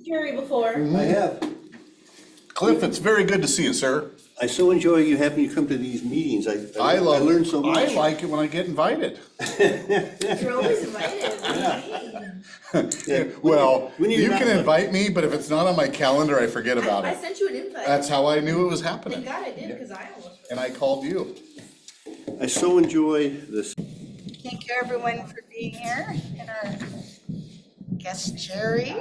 Jerry before. I have. Cliff, it's very good to see you, sir. I so enjoy you having you come to these meetings. I learned so much. I like it when I get invited. You're always invited. Yeah, Well, we need you to can wrap up. invite me, but if it's not on my calendar, I forget about I it. sent you an invite. That's how I knew it was happening. Thank God I did, because I almost forgot. And I called you. I so enjoy this. Thank you everyone for being here and our guest Jerry.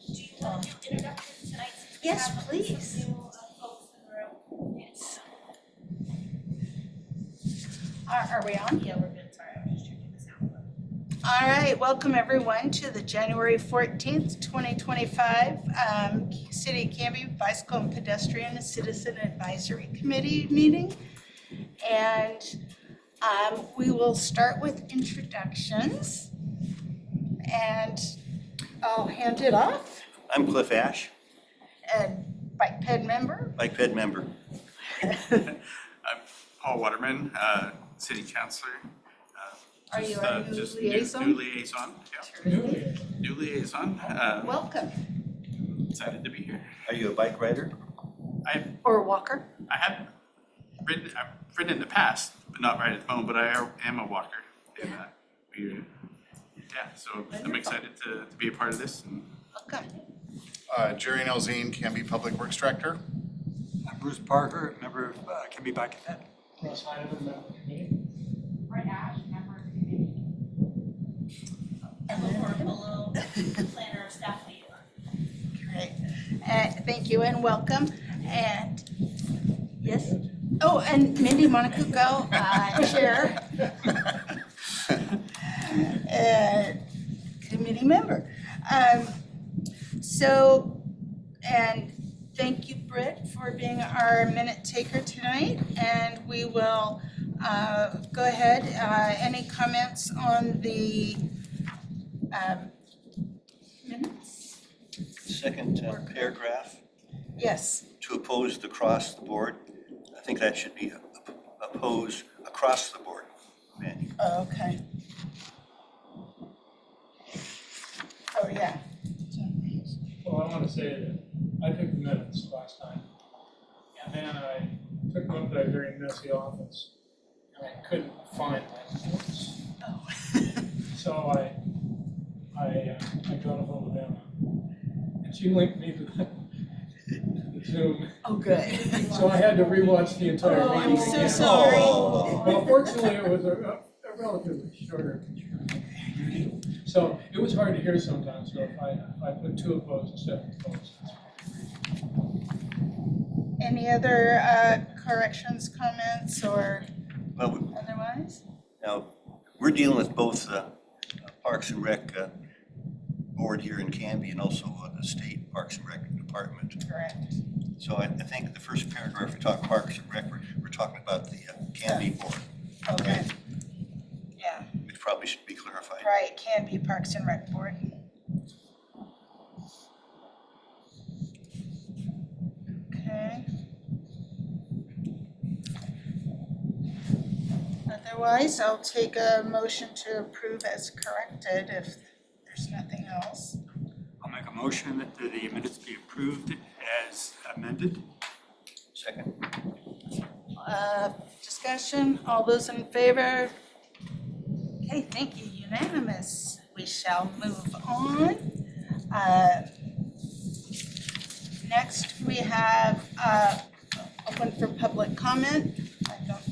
Do you want to do introductions tonight? Yes, please. Yes. Are we on? Yeah, we're good. Sorry, I was just checking this out. All right, welcome everyone to the January 14th, 2025 City of Canby Bicycle and Pedestrian Citizen Advisory Committee meeting. And we will start with introductions. And I'll hand it off. I'm Cliff Ash, And Bike Ped member. Bike Ped member. I'm Paul Waterman, City Councilor. Are you Just, our new just liaison? New liaison, yeah. New liaison. Welcome. Excited to be here. Are you a bike rider? Or walker. I've ridden in the past, but not right at the moment, but I am a walker. And so I'm excited to be a part of this. And Welcome. Jerry Nelzine, Canby Public Works Director. I'm Bruce Parker, member of Canby Bike and Ped. Russ Heineman, member of the committee. Right, Ash, member of the committee. And before below, planner of staff liaison. Great. Thank you and welcome. And yes? Oh, and Mindy Monacuco, Chair. Committee member. And thank you, Britt, for being our minute taker tonight. And we will go ahead. Any comments on the minutes? Second paragraph, Yes. to oppose the across the board. I think that should be oppose across the board. Man, Okay. Oh, yeah. Well, I want to say that I took the minutes last time. And then I took them up to a very messy office and I couldn't find my notes. Oh. So I got a hold of Emma and she linked me to the Zoom. Oh, good. So I had to rewatch the entire Oh, meeting I'm so again. sorry. Well, fortunately, it was a relatively shorter meeting. So it was hard to hear sometimes, so if I put two opposed instead of opposed. Any other corrections, comments, or well, otherwise? now, we're dealing with both Parks and Rec board here in Canby and also the state Parks and Rec department. Correct. So I think the first paragraph, we talk Parks and Rec, we're talking about the Canby board. Okay. Yeah, Which probably should be clarified. right, can be Parks and Rec Board. Okay. Otherwise, I'll take a motion to approve as corrected if there's nothing else. I'll make a motion that the minutes be approved as amended. Second. Discussion, all those in favor? Okay, thank you, unanimous. We shall move on. Next, we have open for public comment. I don't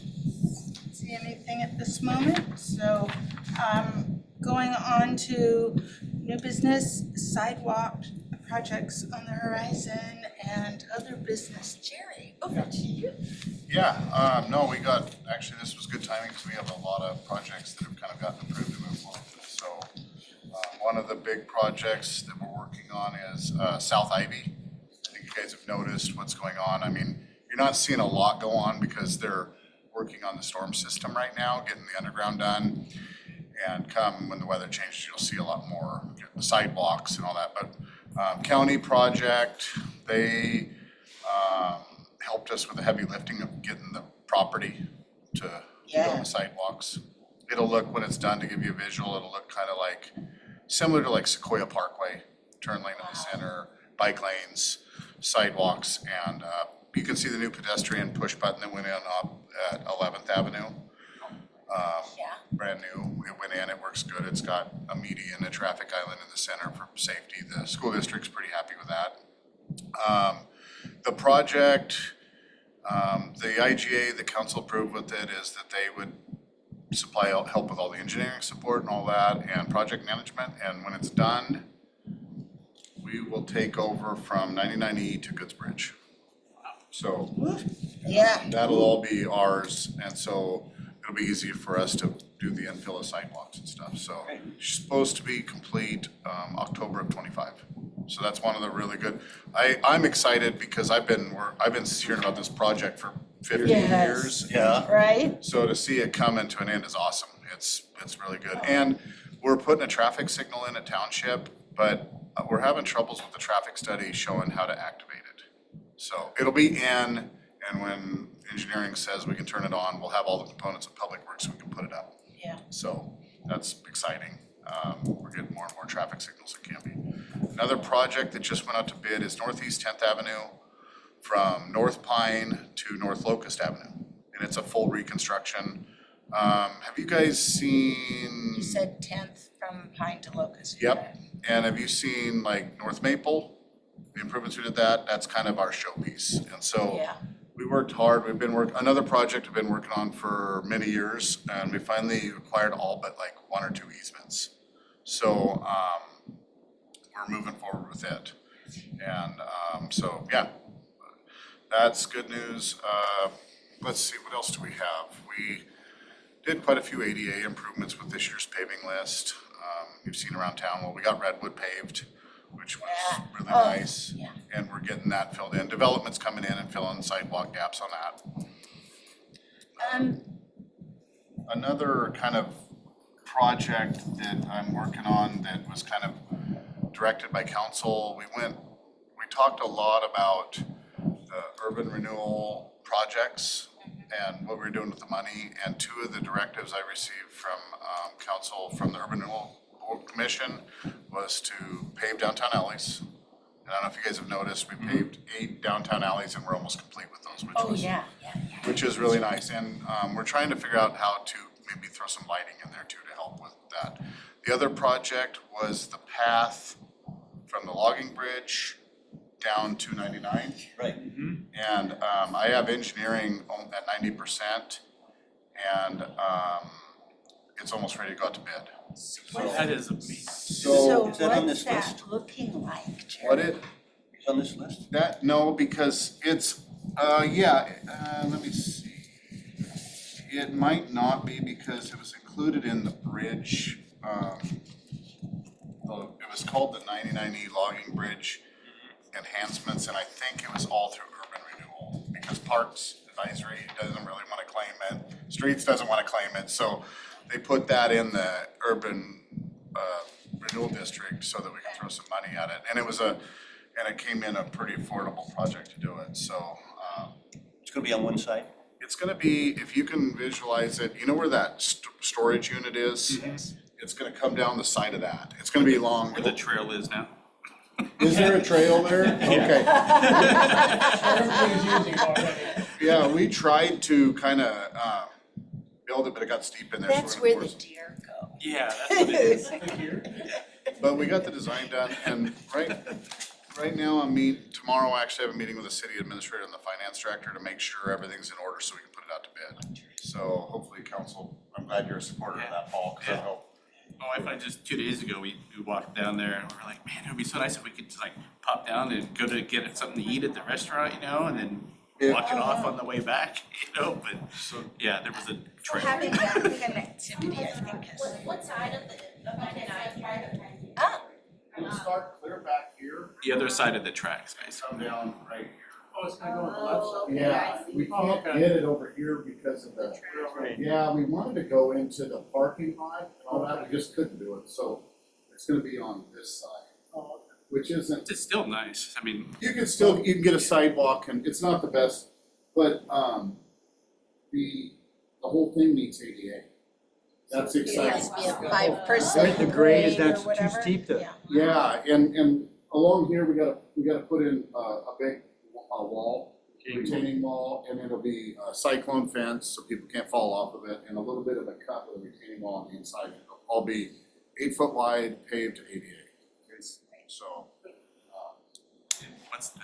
see anything at this moment, so going on to new business, sidewalk projects on the horizon and other business. Jerry, over to you. Yeah, no, we got, actually, this was good timing because we have a lot of projects that have kind of gotten approved to move forward. So one of the big projects that we're working on is South Ivy. I think you guys have noticed what's going on. I mean, you're not seeing a lot go on because they're working on the storm system right now, getting the underground done. And come when the weather changes, you'll see a lot more sidewalks and all that. But county project, they helped us with the heavy lifting of getting the property to go on the sidewalks. It'll look, when it's done, to give you a visual, it'll look kind of like, similar to like Sequoia Parkway. turn lane in the center, bike lanes, sidewalks, and you can see the new pedestrian push button that went in up at 11th Avenue. Brand new, it went in, it works good, it's got a median, a traffic island in the center for safety. The school district's pretty happy with that. The project, the IGA, the council approved with it, is that they would supply help with all the engineering support and all that, and project management, and when it's done, we will take over from 99E to Goodsbridge. So Yeah. that'll all be ours, and so it'll be easy for us to do the infill of sidewalks and stuff, so it's supposed to be complete October of 25. So that's one of the really good, I'm excited because I've been hearing about this project for 50 Yes. years. Yeah. Right? So to see it come into an end is awesome. It's really good. And we're putting a traffic signal in at Township, but we're having troubles with the traffic study showing how to activate it. So it'll be in, and when engineering says we can turn it on, we'll have all the components of Public Works so we can put it up. Yeah. So that's exciting. We're getting more and more traffic signals in Canby. Another project that just went out to bid is Northeast 10th Avenue from North Pine to North Locust Avenue. And it's a full reconstruction. Have you guys seen? You said 10th from Pine to Locust. Yep. And have you seen like North Maple? The improvements we did that's kind of our showpiece. And so Yeah. we worked hard. We've been another project we've been working on for many years, and we finally acquired all but like 1 or 2 easements. So we're moving forward with it. And so yeah, that's good news. Let's see, what else do we have? We did quite a few ADA improvements with this year's paving list. You've seen around town. Well, we got Redwood paved, which was really nice. Yeah. And we're getting that filled in. Development's coming in and filling sidewalk gaps on that. Another kind of project that I'm working on that was kind of directed by council, we talked a lot about the urban renewal projects and what we're doing with the money. And 2 of the directives I received from council from the Urban Renewal Commission was to pave downtown alleys. And I don't know if you guys have noticed, we paved 8 downtown alleys and we're almost complete with those, which is really nice. And we're trying to figure out how to maybe throw some lighting in there too to help with that. The other project was the path from the logging bridge down to 99. Right. And I have engineering at 90%, and it's almost ready to go out to bid. That is amazing. So is that on what's this that list? looking like, Jerry? What it, It's on this list? no, because it's, let me see. It might not be because it was included in the bridge, it was called the 99E logging bridge enhancements, and I think it was all through urban renewal, because Parks Advisory doesn't really wanna claim it, Streets doesn't wanna claim it, so they put that in the urban, renewal district so that we can throw some money at it, and it came in a pretty affordable project to do it, so, It's gonna be on one side? it's gonna be, if you can visualize it, you know where that storage unit is? It's gonna come down the side of that, it's gonna be long. Where the trail is now. Is there a trail there? Okay. Everybody's using it already. Yeah, we tried to kinda, build it, but it got steep in there. so That's we're where gonna the force- deer go. Yeah, that's what it is. But we got the design done, and right now, tomorrow I actually have a meeting with the city administrator and the finance director to make sure everything's in order so we can put it out to bid. So hopefully council, I'm glad you're a supporter of that, Paul, cause I hope. My wife and I just 2 days ago, we walked down there and we're like, man, it would be so nice if we could just like pop down and go to get something to eat at the restaurant, and then walk it off on the way back, but, yeah, there was a trail. Having that connectivity, I think is. What side of the 99 private? It'll start clear back here, The other side of the tracks, basically. come down right here. Oh, it's gonna go on the left side. Okay, Yeah, I see. we Oh, can't okay. get it over here because of the, yeah, we wanted to go into the parking lot and all that, we just couldn't do it, so it's gonna be on this side. Oh, Which isn't, It's still nice, I mean, you can get a sidewalk and it's not the best, but the whole thing needs ADA. That's It has exciting. to be a 5% The grade is grade or not too whatever. steep to- Yeah. Yeah, and along here, we gotta put in a big wall, retaining wall, and it'll be a cyclone fence, so people can't fall off of it, and a little bit of a cut with a retaining wall on the inside. It'll all be 8 foot wide, paved to ADA. So, What's the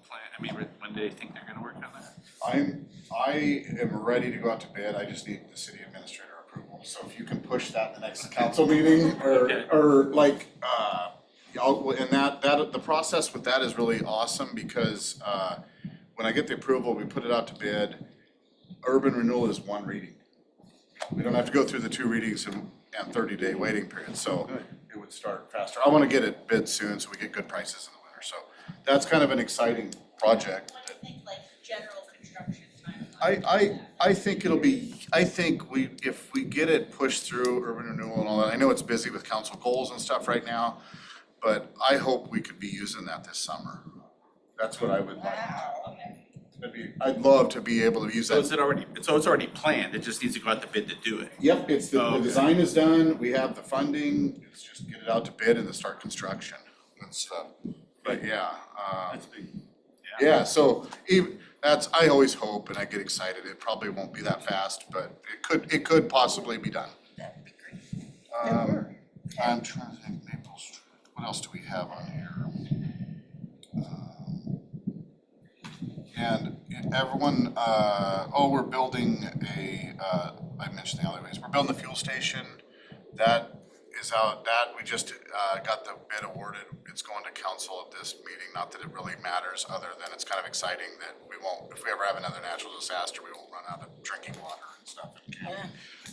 plan? I mean, when do they think they're gonna work on that? I am ready to go out to bid, I just need the city administrator approval. So if you can push that the next council meeting, or like, and that, the process with that is really awesome because, when I get the approval, we put it out to bid. Urban renewal is 1 reading. We don't have to go through the 2 readings and 30-day waiting period, so it would start faster. I wanna get it bid soon so we get good prices in the winter, so that's kind of an exciting project. What do you think, like, general construction timeline? I think it'll be, if we get it pushed through urban renewal and all that, I know it's busy with council goals and stuff right now, but I hope we could be using that this summer. That's what I would like. I'd love to be able to use So that. it's already planned, it just needs to go out to bid to do it. Yep, it's the Okay. design is done, we have the funding, it's just get it out to bid and then start construction and stuff. But yeah, That's big. yeah, so I always hope and I get excited, it probably won't be that fast, but it could possibly be done. That'd be great. I'm trying to think, Maple Street, what else do we have on here? And everyone, we're building I mentioned the alleyways, we're building the fuel station, that is out, that we just, got the bid awarded, it's going to council at this meeting, not that it really matters, other than it's kind of exciting that we won't, if we ever have another natural disaster, we won't run out of drinking water and stuff.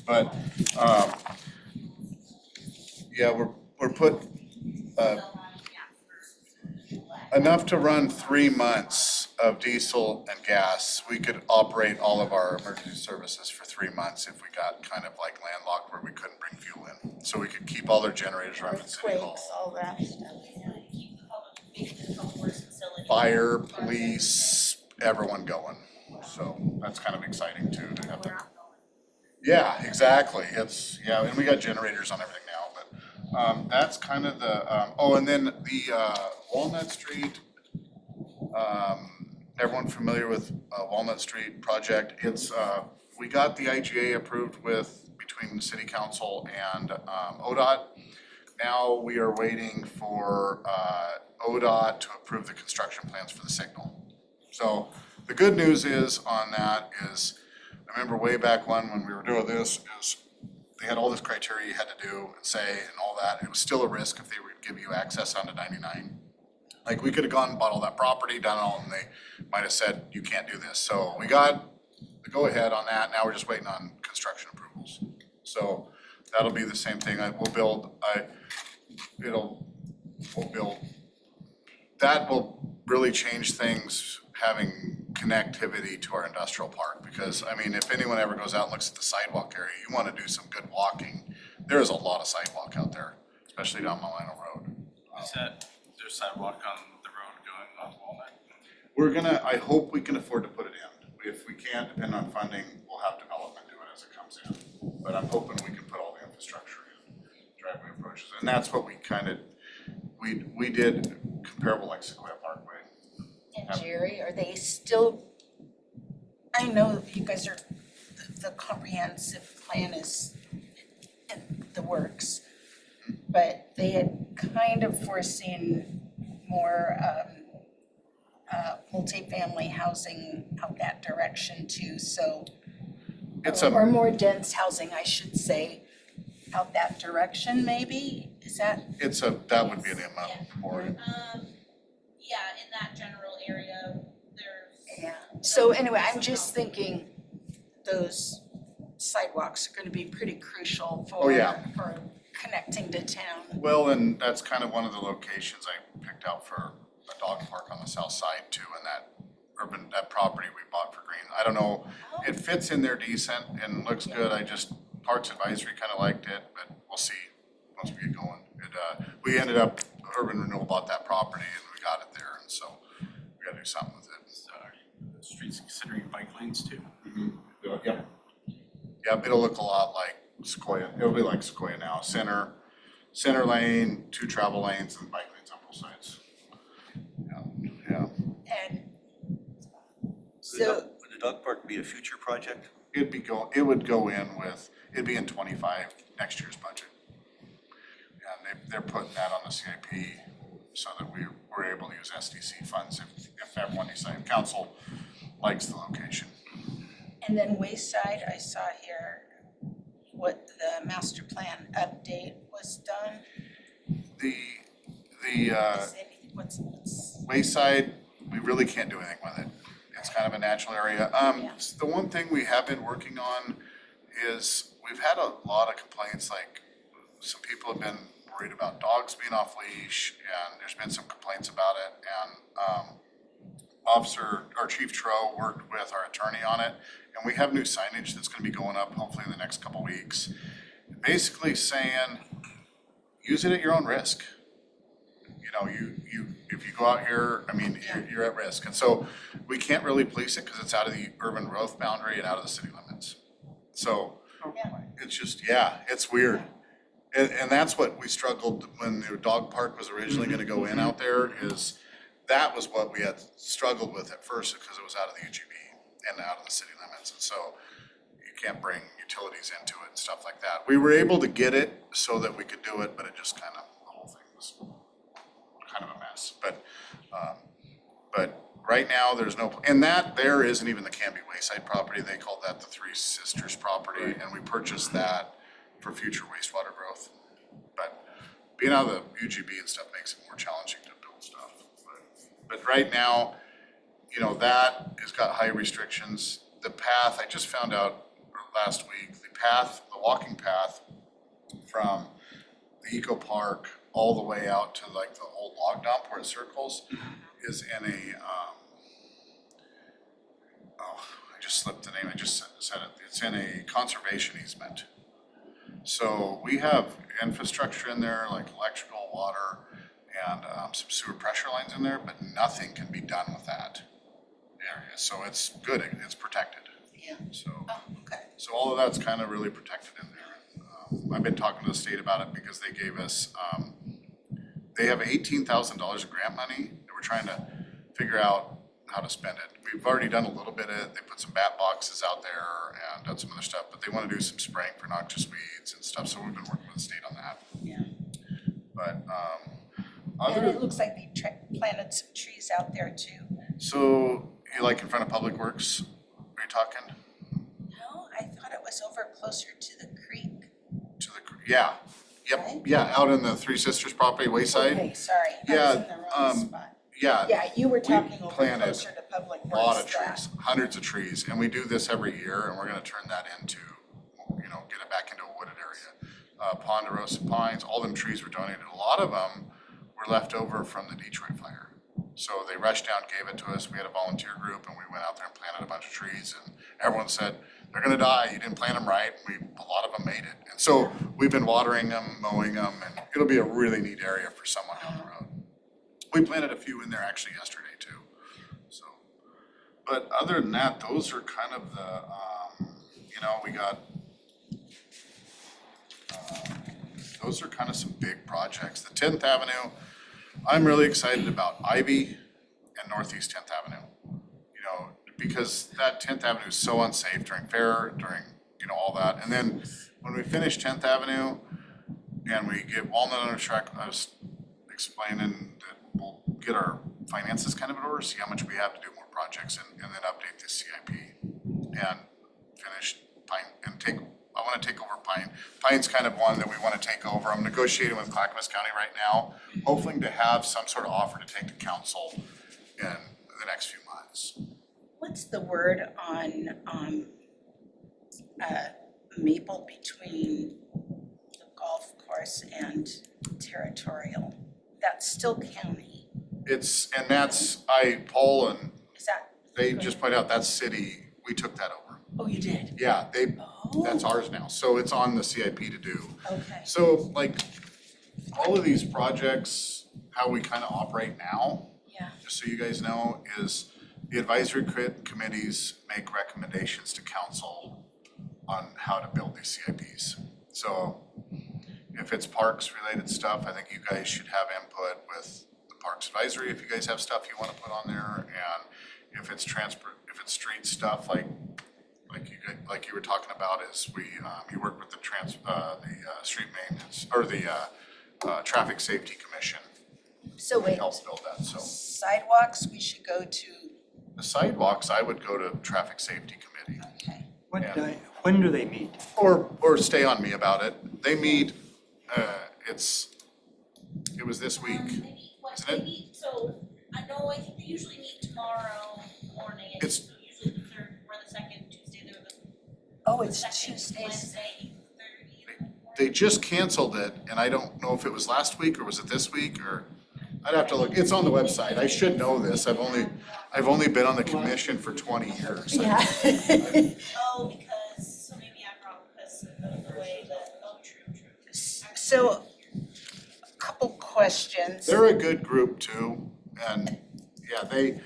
But, yeah, we're put, enough to run 3 months of diesel and gas. We could operate all of our emergency services for 3 months if we got kind of like landlocked where we couldn't bring fuel in. So we could keep all their generators running at City Hall. Earthquakes, all that stuff. Keep the public works facility. Fire, police, everyone going. So that's kind of exciting too to have We're them. not going. Yeah, exactly. And we got generators on everything now, but that's kind of the, and then the Walnut Street, everyone familiar with Walnut Street project? It's, we got the IGA approved between the city council and ODOT. Now we are waiting for ODOT to approve the construction plans for the signal. So the good news is on that is, I remember way back when we were doing this, is they had all this criteria you had to do and say and all that. It was still a risk if they would give you access onto 99. Like, we could have gone and bought all that property, done it all, and they might have said, you can't do this. So we got the go-ahead on that. Now we're just waiting on construction approvals. So that'll be the same thing. That will really change things, having connectivity to our industrial park. Because, I mean, if anyone ever goes out and looks at the sidewalk area, you want to do some good walking. There is a lot of sidewalk out there, especially down Milano Road. Is there sidewalk on the road going on Walnut? I hope we can afford to put it in. If we can't, depending on funding, we'll have development do it as it comes in. But I'm hoping we can put all the infrastructure in, driveway approaches, and that's what we did comparable like Sequoia Parkway. And Jerry, are they still, I know you guys are, the comprehensive plan is in the works, but they had kind of foreseen more multifamily housing out that direction too, so. Or more dense housing, I should say, out that direction maybe, is that? That would be an amount for it. Yeah, in that general area, there's. Yeah, so anyway, I'm just thinking those sidewalks are gonna be pretty crucial for connecting to town. Well, and that's kind of one of the locations I picked out for a dog park on the south side too, and that property we bought for green. I don't know, it fits in there decent and looks good. Parks Advisory kind of liked it, but we'll see once we get going. We ended up, Urban Renewal bought that property and we got it there, and so we gotta do something with it. So the streets considering bike lanes too? Yep, it'll look a lot like Sequoia. It'll be like Sequoia now. Center lane, 2 travel lanes, and bike lanes on both So, Would the dog park be a future project? It'd be it'd be in 25, next year's budget. And they're putting that on the CIP so that we're able to use SDC funds if everyone decides, council likes the location. and then Wayside, I saw here what the master plan update was done. The Is anything, what's, Wayside, we really can't do anything with it. It's kind of a natural area. The one thing we have been working on is we've had a lot of complaints, like some people have been worried about dogs being off leash, and there's been some complaints about it. And Chief Tro worked with our attorney on it, and we have new signage that's gonna be going up hopefully in the next couple weeks. Basically saying, use it at your own risk. You know, if you go out here, I mean, you're at risk. And so we can't really police it because it's out of the urban growth boundary and out of the city limits. So it's just, it's weird. And that's what we struggled when the dog park was originally gonna go in out there, is that was what we had struggled with at first because it was out of the UGB and out of the city limits. And so you can't bring utilities into it and stuff like that. We were able to get it so that we could do it, but it just kind of, the whole thing was kind of a mess. But right now, there's no, and that there isn't even the Canby Wayside property. They called that the Three Sisters property, and we purchased that for future wastewater growth. But being out of the UGB and stuff makes it more challenging to build stuff. But right now, you know, that has got high restrictions. The path, I just found out last week, the walking path from the eco park all the way out to like the old log dump where it circles is in a, I just slipped the name, I just said it. It's in a conservation easement. So we have infrastructure in there like electrical, water, and some sewer pressure lines in there, but nothing can be done with that area. So it's good, it's protected. yeah, So, okay. so all of that's kind of really protected in there. I've been talking to the state about it because they gave us, they have $18,000 of grant money that we're trying to figure out how to spend it. We've already done a little bit of it. They put some bat boxes out there and done some other stuff, but they want to do some spraying for noxious weeds and stuff. So we've been working with the state on that. Yeah. But, And it looks like they planted some trees out there too. so you like in front of Public Works, are you talking? No, I thought it was over closer to the creek. To the, yeah, Right? yeah, out in the Three Sisters property, Wayside. Okay, sorry, I Yeah, was in the wrong spot. Yeah, Yeah, you were talking over planted closer to Public a Works. lot of that- trees, hundreds of trees, and we do this every year, and we're gonna turn that into, you know, get it back into a wooded area. Ponderosa pines, all them trees were donated. A lot of them were left over from the Detroit fire. So they rushed down, gave it to us. We had a volunteer group, and we went out there and planted a bunch of trees, and everyone said, they're gonna die, you didn't plant them right. A lot of them made it. And so we've been watering them, mowing them, and it'll be a really neat area for someone down the road. We planted a few in there actually yesterday too, so. But other than that, those are kind of the, you know, we got, those are kind of some big projects. The 10th Avenue, I'm really excited about Ivy and Northeast 10th Avenue. You know, because that 10th Avenue is so unsafe during fair, during, you know, all that. And then when we finish 10th Avenue and we get Walnut under track, I was explaining that we'll get our finances kind of in order, see how much we have to do more projects and then update the CIP and finish Pine and I want to take over Pine. Pine's kind of one that we want to take over. I'm negotiating with Clackamas County right now, hoping to have some sort of offer to take to council in the next few months. What's the word on, Maple between the golf course and territorial? That's still county, And that's, Paul and is that? they just pointed out, that's city, we took that over. Oh, you did? Yeah, Oh. that's ours now, so it's on the CIP to do. Okay, So like, all of these projects, how we kind of operate now, yeah, just so you guys know, is the advisory committees make recommendations to council on how to build these CIPs. So if it's parks related stuff, I think you guys should have input with the Parks Advisory if you guys have stuff you want to put on there. And If it's street stuff, like you were talking about, is you work with the street maintenance, or the Traffic Safety Commission. So wait, Helps build that, so. sidewalks, we should go to, The sidewalks, I would go to Traffic Safety Committee, okay. When do they meet? or stay on me about it. They meet, it was this week, They meet, isn't it? they meet, so, I think they usually meet tomorrow morning, and It's- so usually the third or the second Tuesday, they're the Oh, it's second Tuesdays. Wednesday, 8:30 in the morning. They just canceled it, and I don't know if it was last week or was it this week, or I'd have to look. It's on the website. I should know this. I've only been on the commission for 20 years. Yeah. Oh, because, so maybe I'm wrong, because of the way that, oh, true. So, a couple questions. They're a good group too, and yeah, they,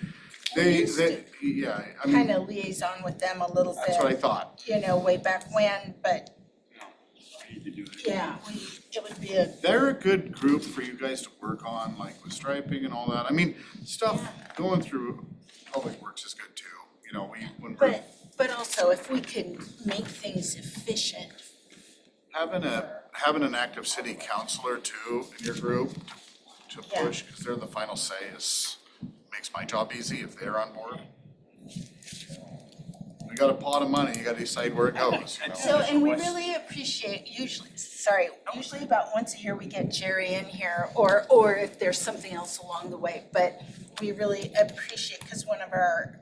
yeah, I mean, Kind of liaison with them a little that's what I bit, thought. way back when, but No, I need to do it. yeah, it would be a, They're a good group for you guys to work on, like with striping and all that. I mean, stuff going through Public Works is good too. When we're but also if we can make things efficient. having an active city councilor too in your group to Yeah. push, because they're the final say, makes my job easy if they're on board. We got a pot of money, you gotta decide where it goes, So, and we really appreciate, usually about once a year we get Jerry in here, or if there's something else along the way, but we really appreciate, because one of our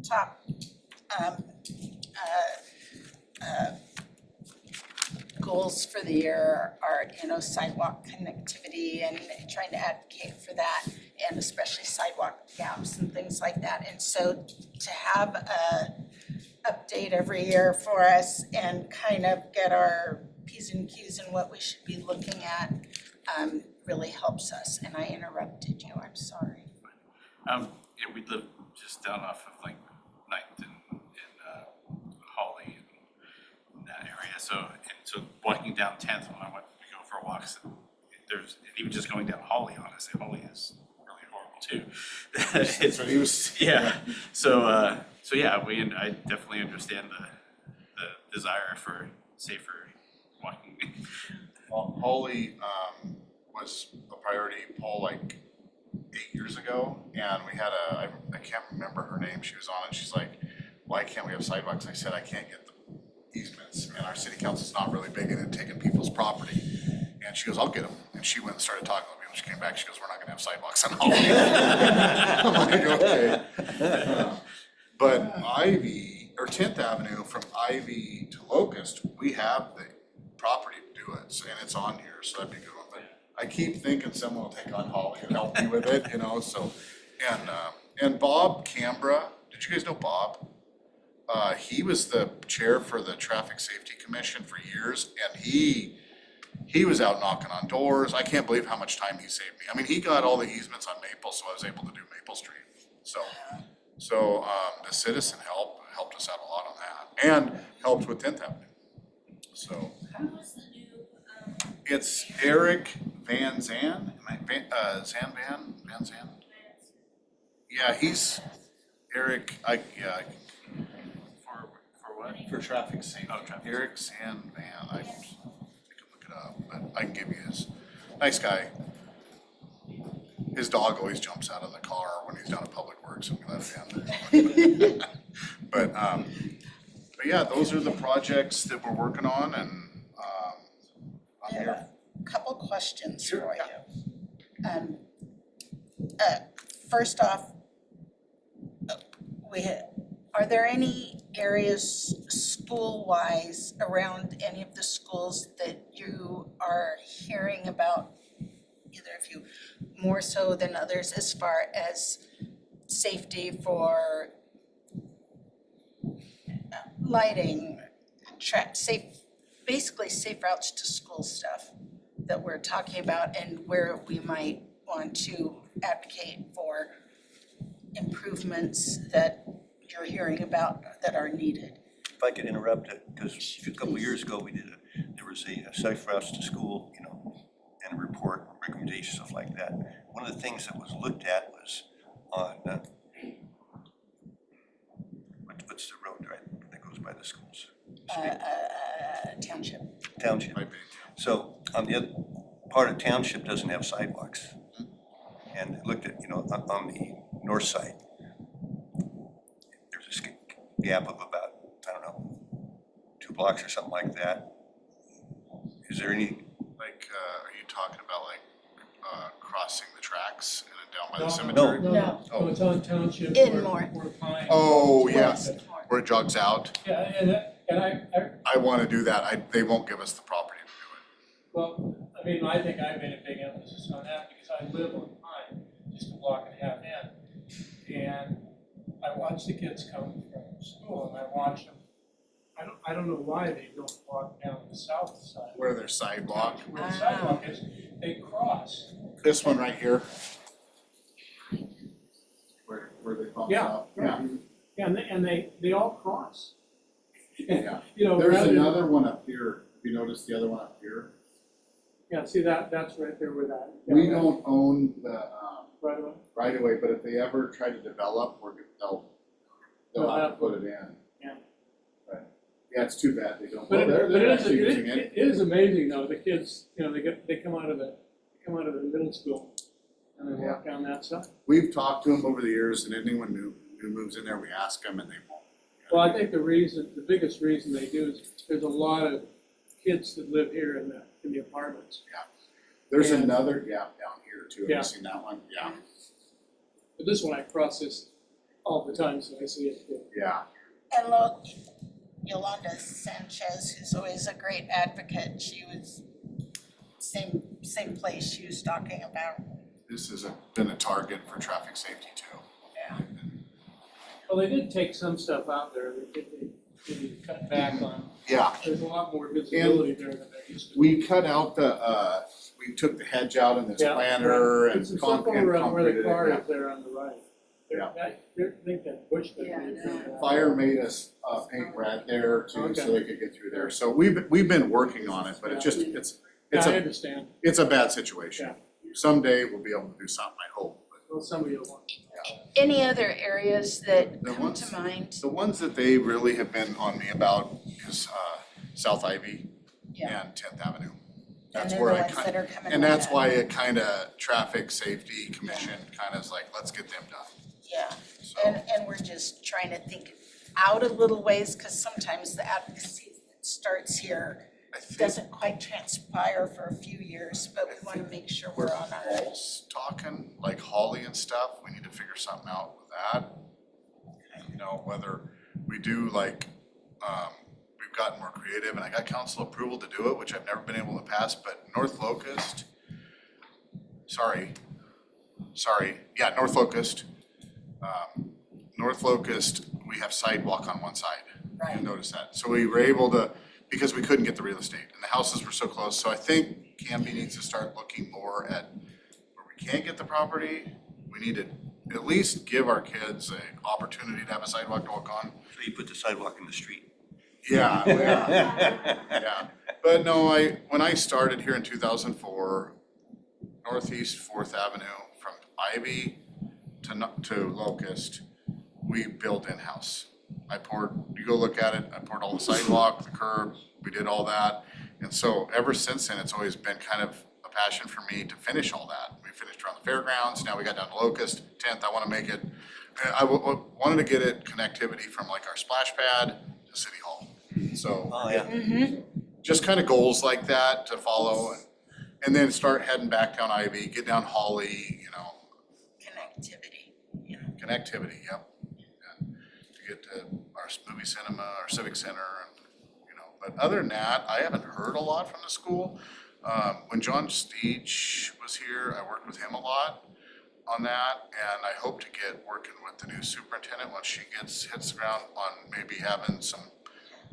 top, goals for the year are, sidewalk connectivity and trying to advocate for that, and especially sidewalk gaps and things like that. And so to have a update every year for us and kind of get our P's and Q's and what we should be looking at, really helps us. And I interrupted you, I'm sorry. Yeah, we live just down off of like Ninth and Holly and that area, so walking down 10th when we go for walks, and even just going down Holly, honestly, Holly is really horrible too. That's what he was. Yeah, so yeah, I definitely understand the desire for safer walking. Well, Holly was a priority poll like 8 years ago, and we had I can't remember her name, she was on, and she's like, why can't we have sidewalks? I said, I can't get the easements, and our city council's not really big into taking people's property. And she goes, I'll get them. And she went and started talking to me. When she came back, she goes, we're not gonna have sidewalks on Holly. I'm like, okay. But Ivy, or 10th Avenue from Ivy to Locust, we have the property to do it, and it's on here, so that'd be a good one. But I keep thinking someone will take on Holly and help me with it, so. And Bob Cambra, did you guys know Bob? He was the chair for the Traffic Safety Commission for years, and he was out knocking on doors. I can't believe how much time he saved me. I mean, he got all the easements on Maple, so I was able to do Maple Street. So the citizen helped us out a lot on that, and helped with 10th Avenue. So Who's the new, it's Eric Van Zan, Van Zan? Yeah, he's Eric, For what? for traffic safety. Oh, traffic. Eric San Van, I can look it up, but I can give you his, nice guy. His dog always jumps out of the car when he's down at Public Works, and we let him in. But yeah, those are the projects that we're working on, and, I'm I have here. a couple questions Sure, for yeah. you. First off, are there any areas school-wise around any of the schools that you are hearing about, either of you, more so than others, as far as safety for lighting, basically safe routes to school stuff that we're talking about, and where we might want to advocate for improvements that you're hearing about that are needed? If I could interrupt it, because a couple of years ago, there was a safe routes to school, and a report, recommendation, stuff like that. One of the things that was looked at was on the schools? Township. Township. Might be. So on the other, part of township doesn't have sidewalks. And I looked at, on the north side, there's a gap of about, I don't know, 2 blocks or something like that. Is there any, Like, are you talking about like, crossing the tracks and then down by the No, cemetery? No. No, it's on township. In where- more. where Pine- Oh, yeah, West. where it jogs out. Yeah, and I, I wanna do that. They won't give us the property to well, I mean, I think I made a big emphasis on that because I live on Pine, just a block and a half in. And I watch the kids come from school and I watch them, I don't know why they don't walk down the south side. do it. Where there's sidewalk. Where the sidewalk is, they cross. This one right here. Where they cross Yeah, out. yeah. And they all cross. Yeah. You know, There's rather than- another one up here. Have you noticed the other one up here? Yeah, see that's right there where that. We don't own the, Right away. right of way, but if they ever try to develop, they'll have to put it in. Yeah. Right. Yeah, it's too bad they don't. But Well, it they're is, actually using it. it is amazing though, the kids, they come out of the middle school and they walk down that side. We've talked to them over the years, and anyone new moves in there, we ask them and they won't. Well, I think the biggest reason they do is there's a lot of kids that live here in the apartments. There's And- another gap down here too. Have Yeah. you seen that one? Yeah. But this one, I cross this all the time, so I see it too. Yeah. And look, Yolanda Sanchez, who's always a great advocate, she was same place she was talking about. This has been a target for traffic safety too. Yeah. Well, they did take some stuff out there, they cut back on, Yeah. there's a lot more visibility there than there used to be. We cut out we took the hedge out in this Yeah, planter right. and It's the stuff over on where concreted the it, car yeah. is there on the right. Yeah. I think that bush that Yeah, they no. threw down. Fire made us paint red there too, Okay. so they could get through there. So we've been working on it, but it's just, Yeah, I a understand, it's a bad situation. Someday we'll be able to do something, I hope, but well, somebody will want. Any other areas that The come ones- to mind? the ones that they really have been on me about is South Ivy Yeah. and 10th Avenue. And That's they're where the I ones kind that are coming and that's up. why it kinda, Traffic Safety Commission kinda is like, let's get them done. Yeah, So, and we're just trying to think out a little ways, because sometimes the advocacy that starts here I think doesn't quite transpire for a few years, but we want to make sure we're on our. Paul's talking, like Holly and stuff, we need to figure something out with that. Whether we do like, we've gotten more creative and I got council approval to do it, which I've never been able to pass, but North Locust, yeah, North Locust. North Locust, we have sidewalk on one side. Right. You notice that. So we were able to, because we couldn't get the real estate and the houses were so close. So I think Canby needs to start looking more at where we can't get the property. We need to at least give our kids an opportunity to have a sidewalk to walk on. so you put the sidewalk in the street? Yeah, yeah. But no, when I started here in 2004, Northeast 4th Avenue from Ivy to Locust, we built in-house. You go look at it, I poured all the sidewalk, the curb, we did all that. And so ever since then, it's always been kind of a passion for me to finish all that. We finished around the fairgrounds, now we got down to Locust, 10th, I wanna make it, I wanted to get it connectivity from like our splash pad to City Hall. So Oh, yeah. just kind of goals like that to follow and then start heading back down Ivy, get down Holly, Connectivity, connectivity, yep. And to get to our movie cinema, our civic center, and, but other than that, I haven't heard a lot from the school. When John Steech was here, I worked with him a lot on that, and I hope to get working with the new superintendent once she hits the ground on maybe having some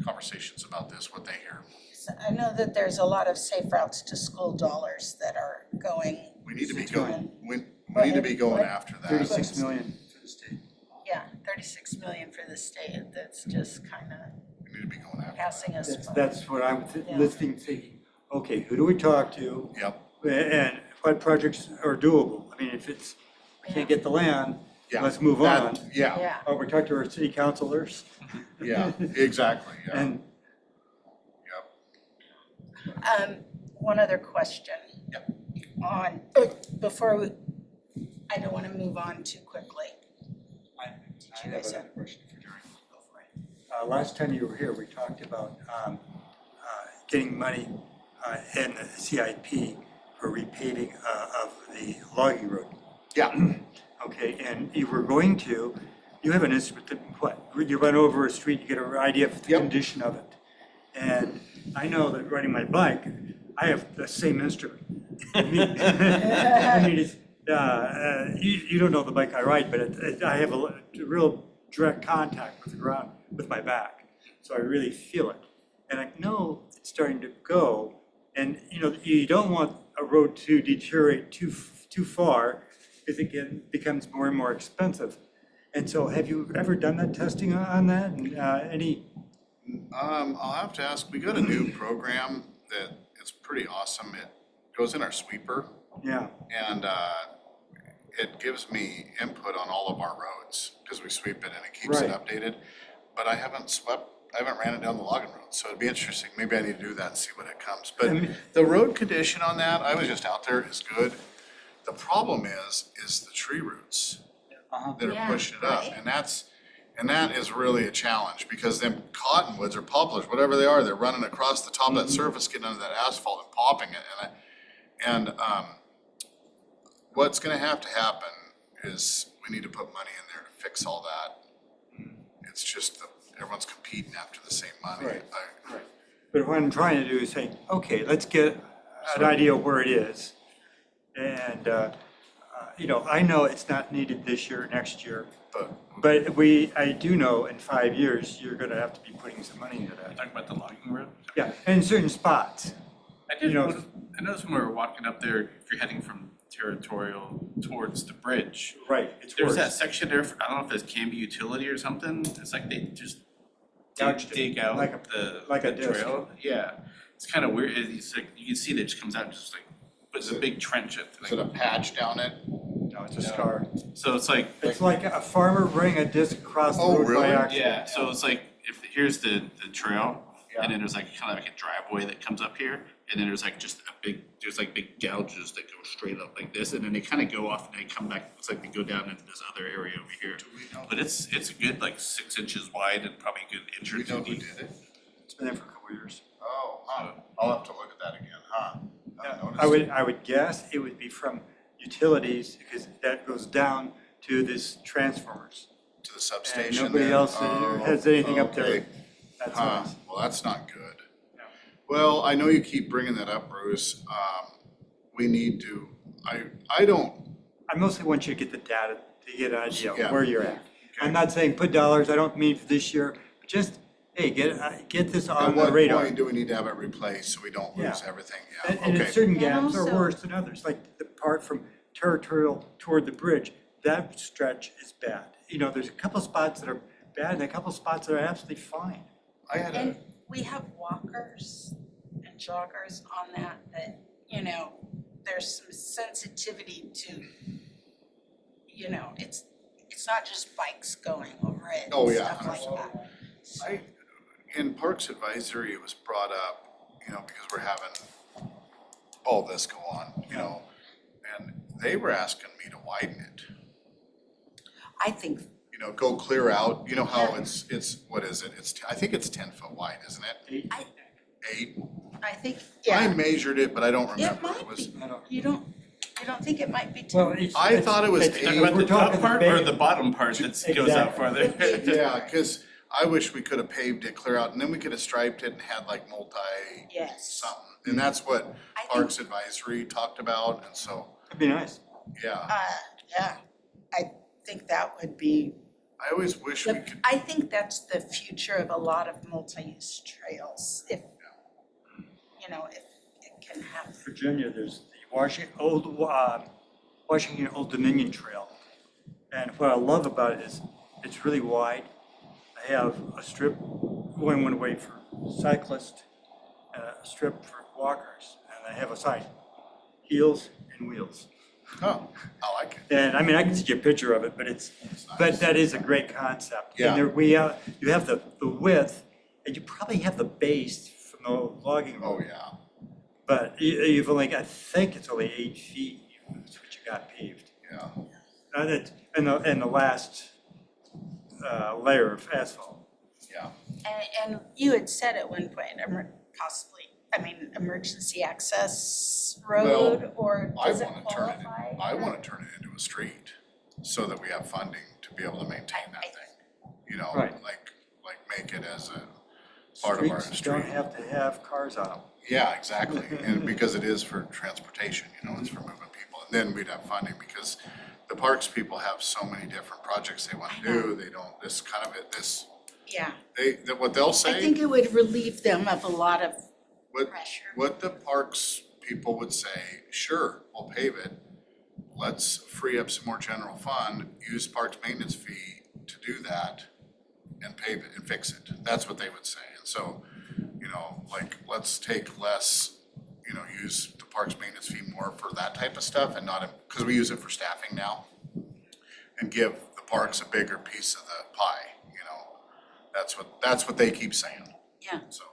conversations about this, what they hear. So I know that there's a lot of safe routes to school dollars that are going. We need to be Go going, ahead. we need to be going What? after that. 36 million for the state. Yeah, 36 million for the state, that's just kind of We need to be going after that. passing us by. That's what I'm Yeah. listening, thinking, okay, who do we talk to? Yep, And what projects are doable? I mean, if we can't get the land, Yeah. let's move That- on. Yeah, Yeah. Or we talk to our city councilors yeah, exactly, yeah, and yep. One other question. Yep. On, before we, I don't want to move on too quickly. I you have guys another have? question for Jerry. Last time you were here, we talked about getting money in the CIP for repaving of the logging road. Yeah, Okay, and you were going to, you have an instrument that, what, you run over a street, you get an idea of the Yep. condition of it. And I know that riding my bike, I have the same instrument. I mean, it's, you don't know the bike I ride, but I have a real direct contact with the ground with my back. So I really feel it. And I know it's starting to go. And, you know, you don't want a road to deteriorate too far because it becomes more and more expensive. And so have you ever done that testing on that? And any, I'll have to ask, we got a new program that it's pretty awesome. It goes in our sweeper yeah, and it gives me input on all of our roads because we sweep it and it keeps it Right. updated. But I haven't ran it down the logging road, so it'd be interesting. Maybe I need to do that and see what it comes. But the road condition on that, I was just out there, is good. The problem is the tree roots that are Yeah, pushing it up. right. And that is really a challenge because them cottonwoods or poplars, whatever they are, they're running across the top of that surface, getting under that asphalt and popping it. And what's gonna have to happen is we need to put money in there to fix all that. It's just that everyone's competing after the same money. Right. But what I'm trying to do is say, okay, let's get an idea of where it is. And, you know, I know it's not needed this year, next year, but I do know in 5 years, you're gonna have to be putting some money into that. Talking about the logging road? Yeah, in certain spots. I did, You know- I noticed when we were walking up there, if you're heading from Territorial towards the bridge, Right, it's there's that worse. section there, I don't know if it's Canby Utility or something, it's like they just Gouged it, dig out like a- the like a the disc. trail. Yeah, it's kind of weird, it's like, you can see that it just comes out just like, but it's a big trench at, Is it a patch down it? No, it's a scar. so it's like, It's like a farmer running a disc across the Oh, road by really? accident. yeah, so it's like, if, here's the trail, Yeah. and then there's like, kind of like a driveway that comes up here, and then there's like just there's like big gouges that go straight up like this, and then they kind of go off and they come back, it's like they go down into this other area over here. Do we know, But it's a good like 6 inches wide and probably a good inch do or we know two who deep. did it? It's been there for a couple of years. Oh, huh. I'll have to look at that again, huh? I noticed. I would guess it would be from utilities because that goes down to this transformers. To the And substation nobody there? else Oh, has anything up there. okay. That's Huh, nice. well, that's not good. No. Well, I know you keep bringing that up, Bruce. We need to, I don't, I mostly want you to get the data to get an idea Yeah. of where you're at. I'm not saying put dollars, I don't mean for this year, but just, hey, get this at on the what radar. point do we need to have it replaced so we don't lose Yeah. everything? Yeah, And okay. certain And gaps are also- worse than others, like the part from Territorial toward the bridge, that stretch is bad. You know, there's a couple spots that are bad and a couple spots that are absolutely fine. I had a, And we have walkers and joggers on that, you know, there's some sensitivity to, you know, it's not just bikes going over it Oh, and yeah. stuff like that. in Parks Advisory, it was brought up, you know, because we're having all this go on, you know, and they were asking me to widen it. I think, You know, go clear out, you know how it's, what is it? I think it's 10 foot wide, isn't it? 8? I think, I yeah, measured it, but I don't it remember. It might was, be. I don't- You don't think it might be Well, 10? it's. I thought it was it's- eight. Talking about we're the top talking part or base. the bottom part that goes out Exactly. farther? yeah, cause I wish we could have paved it clear out and then we could have striped it and had like Yes. something. And that's what I think, Parks Advisory talked about, and so, That'd be nice. yeah. yeah, I think that would be, I always wish we could, I think that's the future of a lot of multi-use trails, if, you know, if it can happen. Virginia, there's the Washington Old Dominion Trail. And what I love about it is it's really wide. They have a strip going one way for cyclists and a strip for walkers. And they have a sign, heels and wheels. Oh, I like it. And I mean, I can see a picture of it, but but that is a great concept. And there, you have the width, and you probably have the base from the logging Oh, road. yeah. But you've only got, I think it's only 8 feet, is what you got paved. Yeah. And the last layer of asphalt. Yeah. And you had said at one point, emergency access road, or does it qualify? I wanna turn it into a street so that we have funding to be able to maintain that thing. You know, Right. like make it as a part of our Streets street. don't have to have cars on them. Yeah, exactly, and because it is for transportation, you know, it's for moving people, and then we'd have funding, because the parks people have so many different projects they wanna do, they don't, Yeah, what they'll I say, think it would relieve them of a lot of what, pressure. what the parks people would say, sure, we'll pave it, let's free up some more general fund, use parks maintenance fee to do that, and pave it and fix it, that's what they would say, and so, you know, like, let's take less, you know, use the parks maintenance fee more for that type of stuff and not, because we use it for staffing now. And give the parks a bigger piece of the pie, you know, that's what they keep saying, Yeah, so.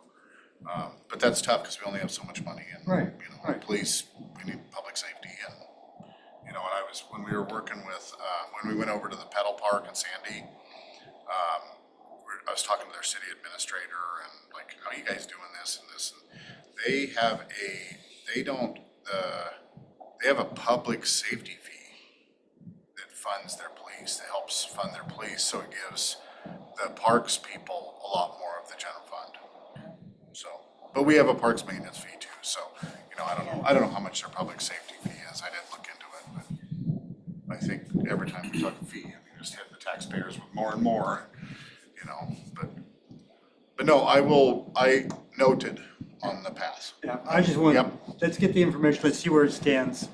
But that's tough, because we only have so much money and, Right, you know, right. police, we need public safety and, you know, when we were working with, when we went over to the pedal park in Sandy, I was talking to their city administrator and like, how you guys doing this and this? And they have a public safety fee that funds their police, that helps fund their police, so it gives the parks people a lot more of the general fund. So, but we have a parks maintenance fee too, so, you know, I don't know how much their public safety fee is, I didn't look into it, but I think every time we talk fee, I mean, just hit the taxpayers with more and more, you know, but no, I noted on the pass. Yeah, I just want, Yep. let's get the information, let's see where it stands.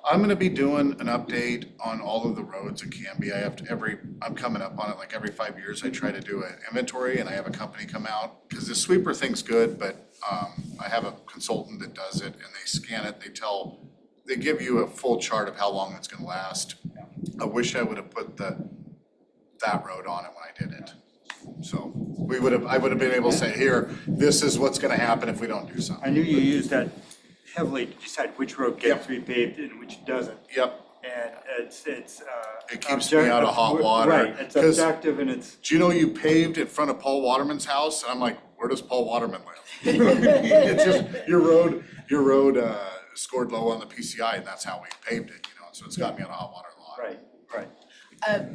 I'm gonna be doing an update on all of the roads that can be. I'm coming up on it, like every 5 years, I try to do an inventory and I have a company come out. Cause this sweeper thing's good, but, I have a consultant that does it and they scan it, they give you a full chart of how long it's gonna last. I wish I would have put that road on it when I did it. So I would have been able to say, here, this is what's gonna happen if we don't do something. I knew you used that heavily to decide which road gets repaved and which doesn't. Yep, And it's. It keeps me out of hot water, Right, it's 'cause- objective and it's, do you know you paved in front of Paul Waterman's house? And I'm like, where does Paul Waterman live? It's just, your road scored low on the PCI and that's how we paved it, you know, so it's got me on a hot water a lot. right.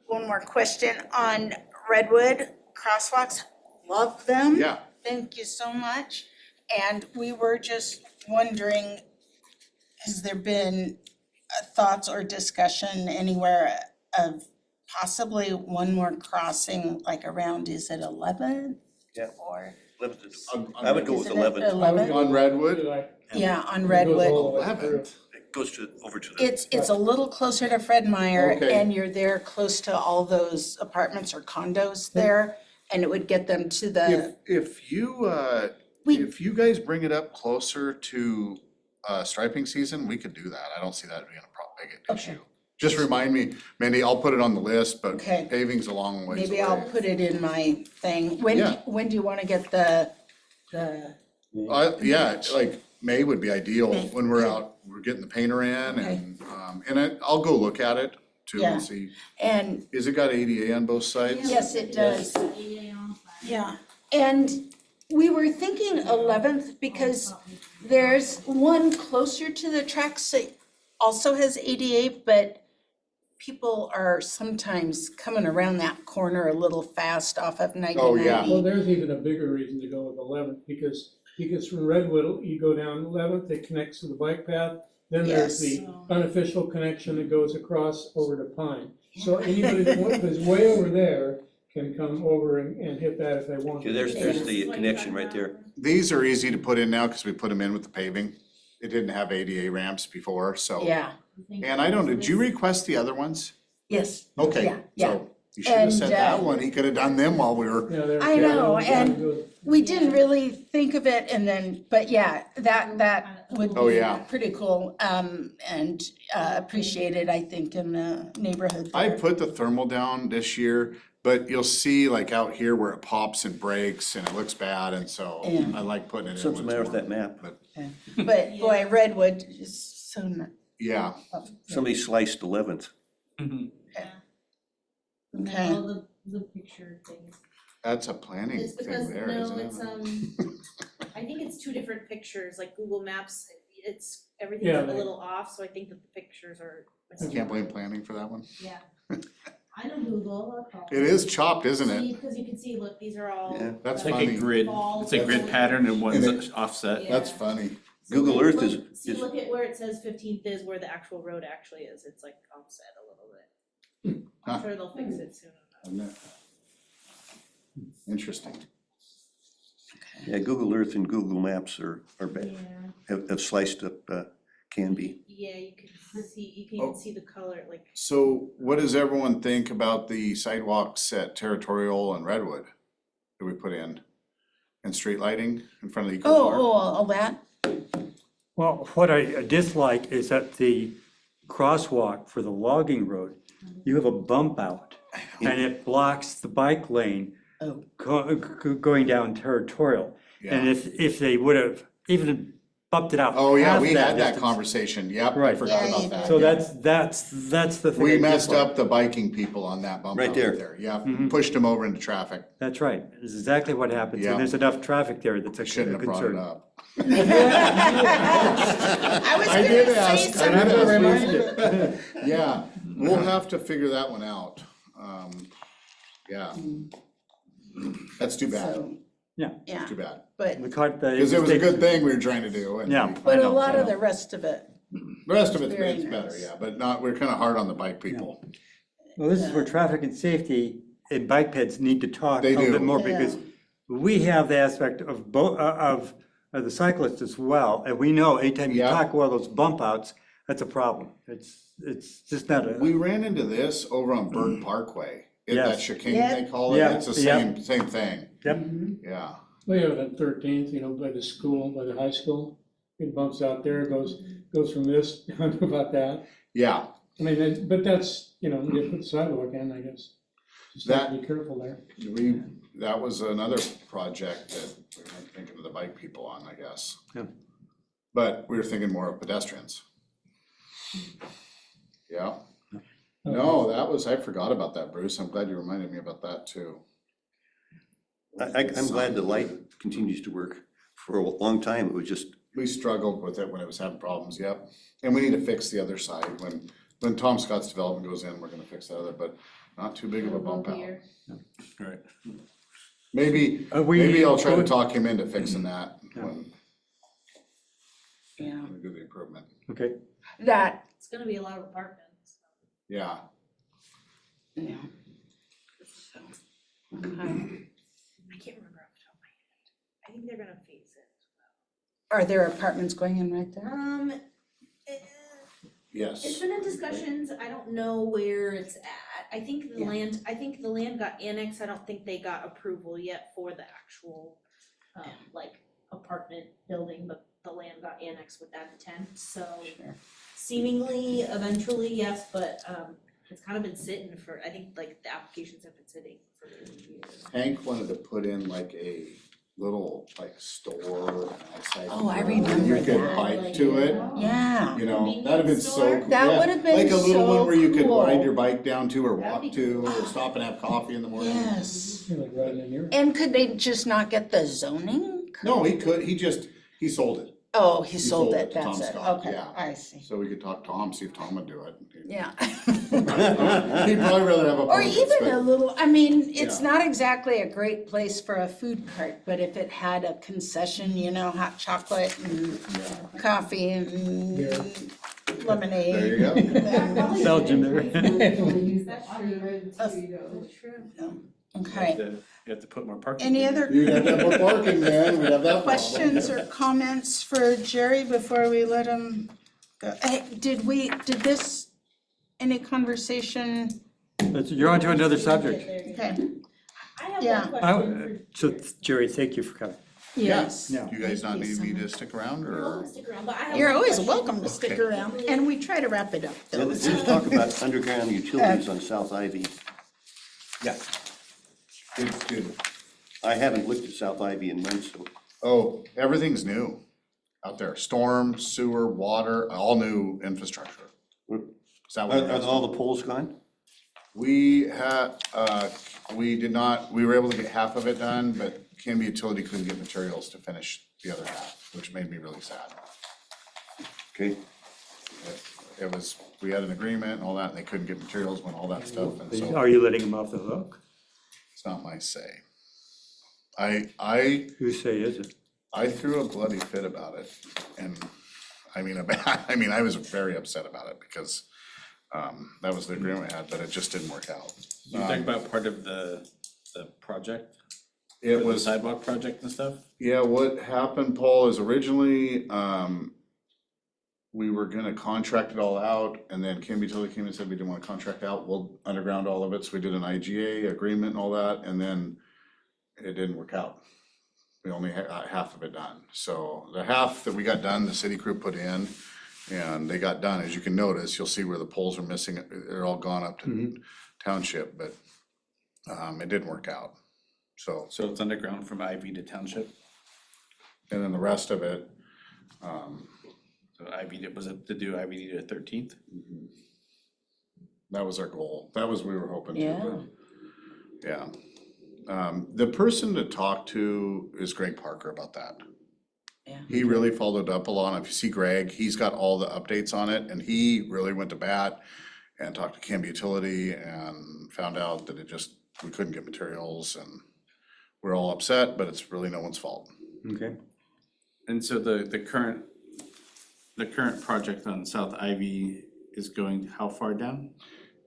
one more question on Redwood crosswalks, love them. Yeah, Thank you so much. And we were just wondering, has there been thoughts or discussion anywhere of possibly one more crossing, like around, is it 11th? Yeah. Or, I would go with isn't it 11. 11th? on Redwood, Yeah, on It goes all Redwood. the way 11th. through. It goes over to the. It's a little closer to Fred Meyer, Okay. and you're there close to all those apartments or condos there, and it would get them to the, if We- you guys bring it up closer to striping season, we could do that. I don't see that being a big Okay. issue. Just remind me, Mindy, I'll put it on the list, but Okay. paving's a long ways away. maybe I'll put it in my thing. Yeah. When do you wanna get the, Yeah, like May would be ideal May, when we're okay. out, we're getting the painter in Okay. and I'll go look at it too Yeah. and see, and is it got ADA on both sides? yes, it does. Yeah, and we were thinking 11th because there's one closer to the tracks that also has ADA, but people are sometimes coming around that corner a little fast off of 9090. Oh, yeah. Well, there's even a bigger reason to go with 11th, because from Redwood, you go down 11th, it connects to the bike path. Then there's Yes. the unofficial connection that goes across over to Pine. So anybody who's way over there can come over and hit that if they want to. Okay, there's the connection right there. These are easy to put in now because we put them in with the paving. It didn't have ADA ramps before, so. Yeah, And I don't, did you request the other ones? yes, Okay, Yeah, yeah. so You should have said And, that one. He could have done them while we were, Yeah, they're- I know, they're and good. we didn't really think of it and then, but yeah, that would Oh, be yeah. pretty cool, and appreciated, I think, in the neighborhood. I there. put the thermal down this year, but you'll see like out here where it pops and breaks and it looks bad, and so Yeah. I like putting it in. Something when the it's matter with warm. that map. But, But boy, Redwood is so nice. yeah, Somebody sliced 11th. Mhm. And Okay. then all the picture things. that's a planning It's thing because, there, no, isn't it? it's, I think it's two different pictures, like Google Maps, it's, everything's Yeah, a they- little off, so I think that the pictures are. I can't blame planning for that one. Yeah. I know Google. It is chopped, isn't See, it? because you can see, look, these are all. Yeah. That's It's like a funny. grid, it's a grid pattern and one's And offset. Yeah. That's funny. So Google look- Earth look- is- See, look at where it says 15th is where the actual road actually is, it's like offset a little bit. Huh. I'm sure they'll fix it soon enough. Isn't it? Interesting. Yeah, Google Earth and Google Maps are Yeah, bad, have sliced up Canby. yeah, you can see, you can even Oh. see the color, like, So what does everyone think about the sidewalks at Territorial and Redwood that we put in? And street lighting in front of the Eco Bar? All that? Well, what I dislike is that the crosswalk for the logging road, you have a bump out and it blocks the bike lane Oh. going down Territorial. And Yeah. if they would have even bumped it out. Oh, yeah, half we had that distance. conversation. Yep, I Right. forgot Yeah, about you that. So yeah. that's the thing. We I messed dislike. up the biking people on that bump Right out there. there. Yeah, Mhm. pushed them over into traffic. That's right. It's exactly what happens. Yeah. And there's enough traffic there that's a Shouldn't have brought it concern. up. I was I gonna did say ask, I something. did Remind ask. Yeah, we'll have to figure that one out. Yeah. That's too bad, So, Yeah. yeah, too bad. but, We caught the. Because it was a good thing we were trying to do. And Yeah. we- but I a know, lot I of know. the rest of it, The rest of it's Very better, nice. yeah, but not, we're kind of hard on the bike people. Well, this is where traffic and safety and bike peds need to talk a They little do. bit more Yeah. because we have the aspect of of the cyclists as well. And we know anytime you Yeah. talk about those bump outs, that's a problem. It's just not a. We ran into this over on Bird Parkway, in that Yes. chicane Yeah. they call it, Yeah. it's the Yeah. same thing, Yep. yeah. We have it on 13th, you know, by the school, by the high school. It bumps out there, goes from this down to about that. Yeah, I mean, but that's, you know, you put the sidewalk in, I guess. Just have to be careful there. that was another project that we weren't thinking of the bike people on, I guess. Yeah. But we were thinking more of pedestrians. Yeah, no, that was, I forgot about that, Bruce, I'm glad you reminded me about that too. I'm glad the light continues to work. For a long time, it was just, We struggled with it when it was having problems, yep. And we need to fix the other side. When Tom Scott's development goes in, we're gonna fix that other, but not too big of a bump out. Here. Right. Maybe, We- maybe I'll try to talk him into fixing that Yeah. when yeah, we do the improvement. Okay. that, It's gonna be a lot of apartments. Yeah, yeah. So, okay. I can't remember off the top of my head. I think they're gonna phase it. Are there apartments going in right there? It's yes. been in discussions, I don't know where it's at. I think the Yeah. land got annexed, I don't think they got approval yet for the actual, like, apartment building, but the land got annexed with that intent, so Sure. seemingly, eventually, yes, but, it's kind of been sitting for, I think, like, the applications have been sitting for years. Hank wanted to put in like a little like store outside. Oh, I remember You could that. bike to it, Yeah, you know, Convenience that'd have been store? so cool. That Yeah, would've been like a little so one where you could cool. ride your bike down to or That'd walk be to cool. or stop and have coffee in the morning. yes. You know, like right in here. And could they just not get the zoning? No, he could, he sold it, Oh, he sold sold it it, to that's Tom it, Scott, okay, yeah. I see, so we could talk to Tom, see if Tom would do it. yeah. He'd probably rather have Or apartments, even but- a little, I mean, it's Yeah. not exactly a great place for a food cart, but if it had a concession, you know, hot chocolate and coffee and lemonade. There you go. then- Belgium there. That's true. Okay, You have to put more parking. any in there. other You'd have to have more parking then, we'd have that problem. questions or comments for Jerry before we let him go? Hey, did this, any conversation You're on to another subject. Okay, I have Yeah. one question So Jerry, thank you for coming. yes. Yeah. You guys not Thank you need so me to much. stick around for, I'll or? stick around, but I have You're one always question. welcome to stick around, and we try to wrap it up though. Let's talk about underground utilities on South Ivy. Yeah. It's good. I haven't looked at South Ivy in months, so Oh, everything's new out there. Storm, sewer, water, all new infrastructure. Is that what? are all the poles gone? We had, we did not, we were able to get half of it done, but Canby Utility couldn't get materials to finish the other half, which made me really sad. Okay. It was, we had an agreement and all that, and they couldn't get materials when all that stuff, and so Are you letting them off the hook? it's not my say. I Whose say is it? threw a bloody fit about it, and I mean, I was very upset about it because that was the agreement we had, but it just didn't work out. You talking about part of the project? It The was, sidewalk project and stuff? yeah, what happened, Paul, is originally, we were gonna contract it all out, and then Canby Utility came and said we didn't wanna contract out, we'll underground all of it, so we did an IGA agreement and all that, and then it didn't work out. We only had half of it done, so the half that we got done, the city crew put in, and they got done, as you can notice, you'll see where the poles are missing, they're all gone up to township, but it didn't work out, so. So it's underground from Ivy to Township? And then the rest of it, So Ivy, was it to do Ivy to 13th? that was our goal, that was, we were hoping to, Yeah. but, yeah. The person to talk to is Greg Parker about that. Yeah. He really followed up a lot. If you see Greg, he's got all the updates on it, and he really went to bat and talked to Canby Utility and found out that we couldn't get materials, and we're all upset, but it's really no one's fault. Okay. And so the current project on South Ivy is going how far down?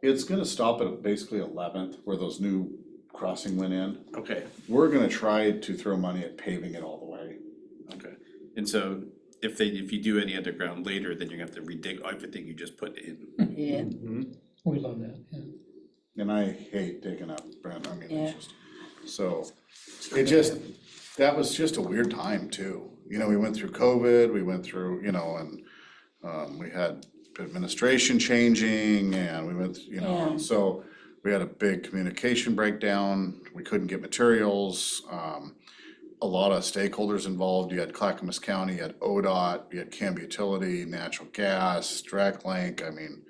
It's gonna stop at basically 11th, where those new crossing went in. Okay, We're gonna try to throw money at paving it all the way. okay. And so if you do any underground later, then you're gonna have to redig everything you just put in. Yeah, We love that, yeah. And I hate digging up, Brent, I mean, Yeah. it's just, so, that was just a weird time too. You know, we went through COVID, we went through, you know, and we had administration changing, and we went, you know, Yeah. so we had a big communication breakdown, we couldn't get materials, a lot of stakeholders involved. You had Clackamas County, you had ODOT, you had Canby Utility, natural gas, Direct Link, I mean,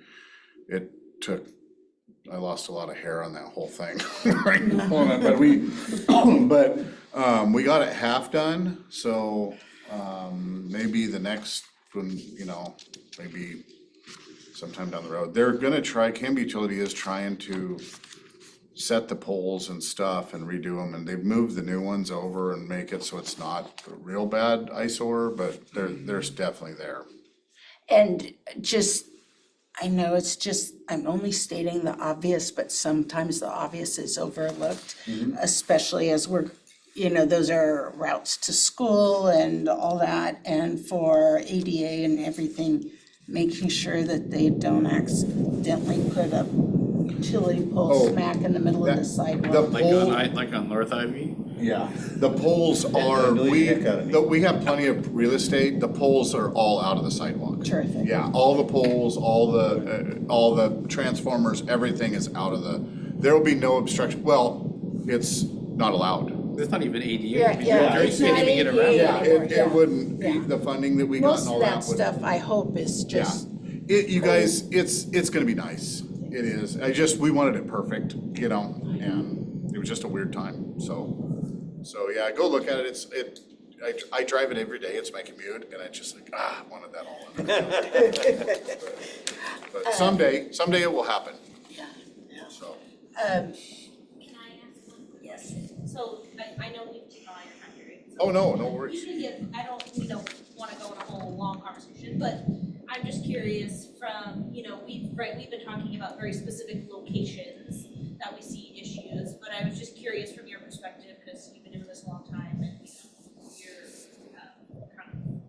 it took, I lost a lot of hair on that whole thing. Right, but we got it half done, so, maybe the next one, you know, maybe sometime down the road. They're gonna try, Canby Utility is trying to set the poles and stuff and redo them, and they've moved the new ones over and make it so it's not a real bad eyesore, but there's definitely there. and just, I know it's just, I'm only stating the obvious, but sometimes the obvious is overlooked, especially as we're, you know, those are routes to school and all that, and for ADA and everything, making sure that they don't accidentally put a utility pole Oh, smack in the middle of the that- sidewalk. Like on North Ivy? Yeah, the poles are, annoy the heck out of me. we have plenty of real estate, the poles are all out of the sidewalk. Terrific. Yeah, all the poles, all the transformers, everything is out of there will be no obstruction, well, it's not allowed. It's not even ADA. Yeah, I mean, yeah, you it's can't not even get ADA. around Yeah, it. it wouldn't be, Yeah. the funding that we got Most and of all that that would. stuff, I hope, is Yeah, just, you guys, it's gonna be nice, it is, we wanted it perfect, you know, and it was just a weird time, so yeah, go look at it, I drive it every day, it's my commute, and I just like, I wanted that all in. But someday it will happen, yeah. so. Can I ask one? Yes. So I know we've taken all your time here. so Oh, no You worries. can get, I don't wanna go in a whole long conversation, but I'm just curious from, we've been talking about very specific locations that we see issues, but I was just curious from your perspective, because you've been doing this a long time and you're kind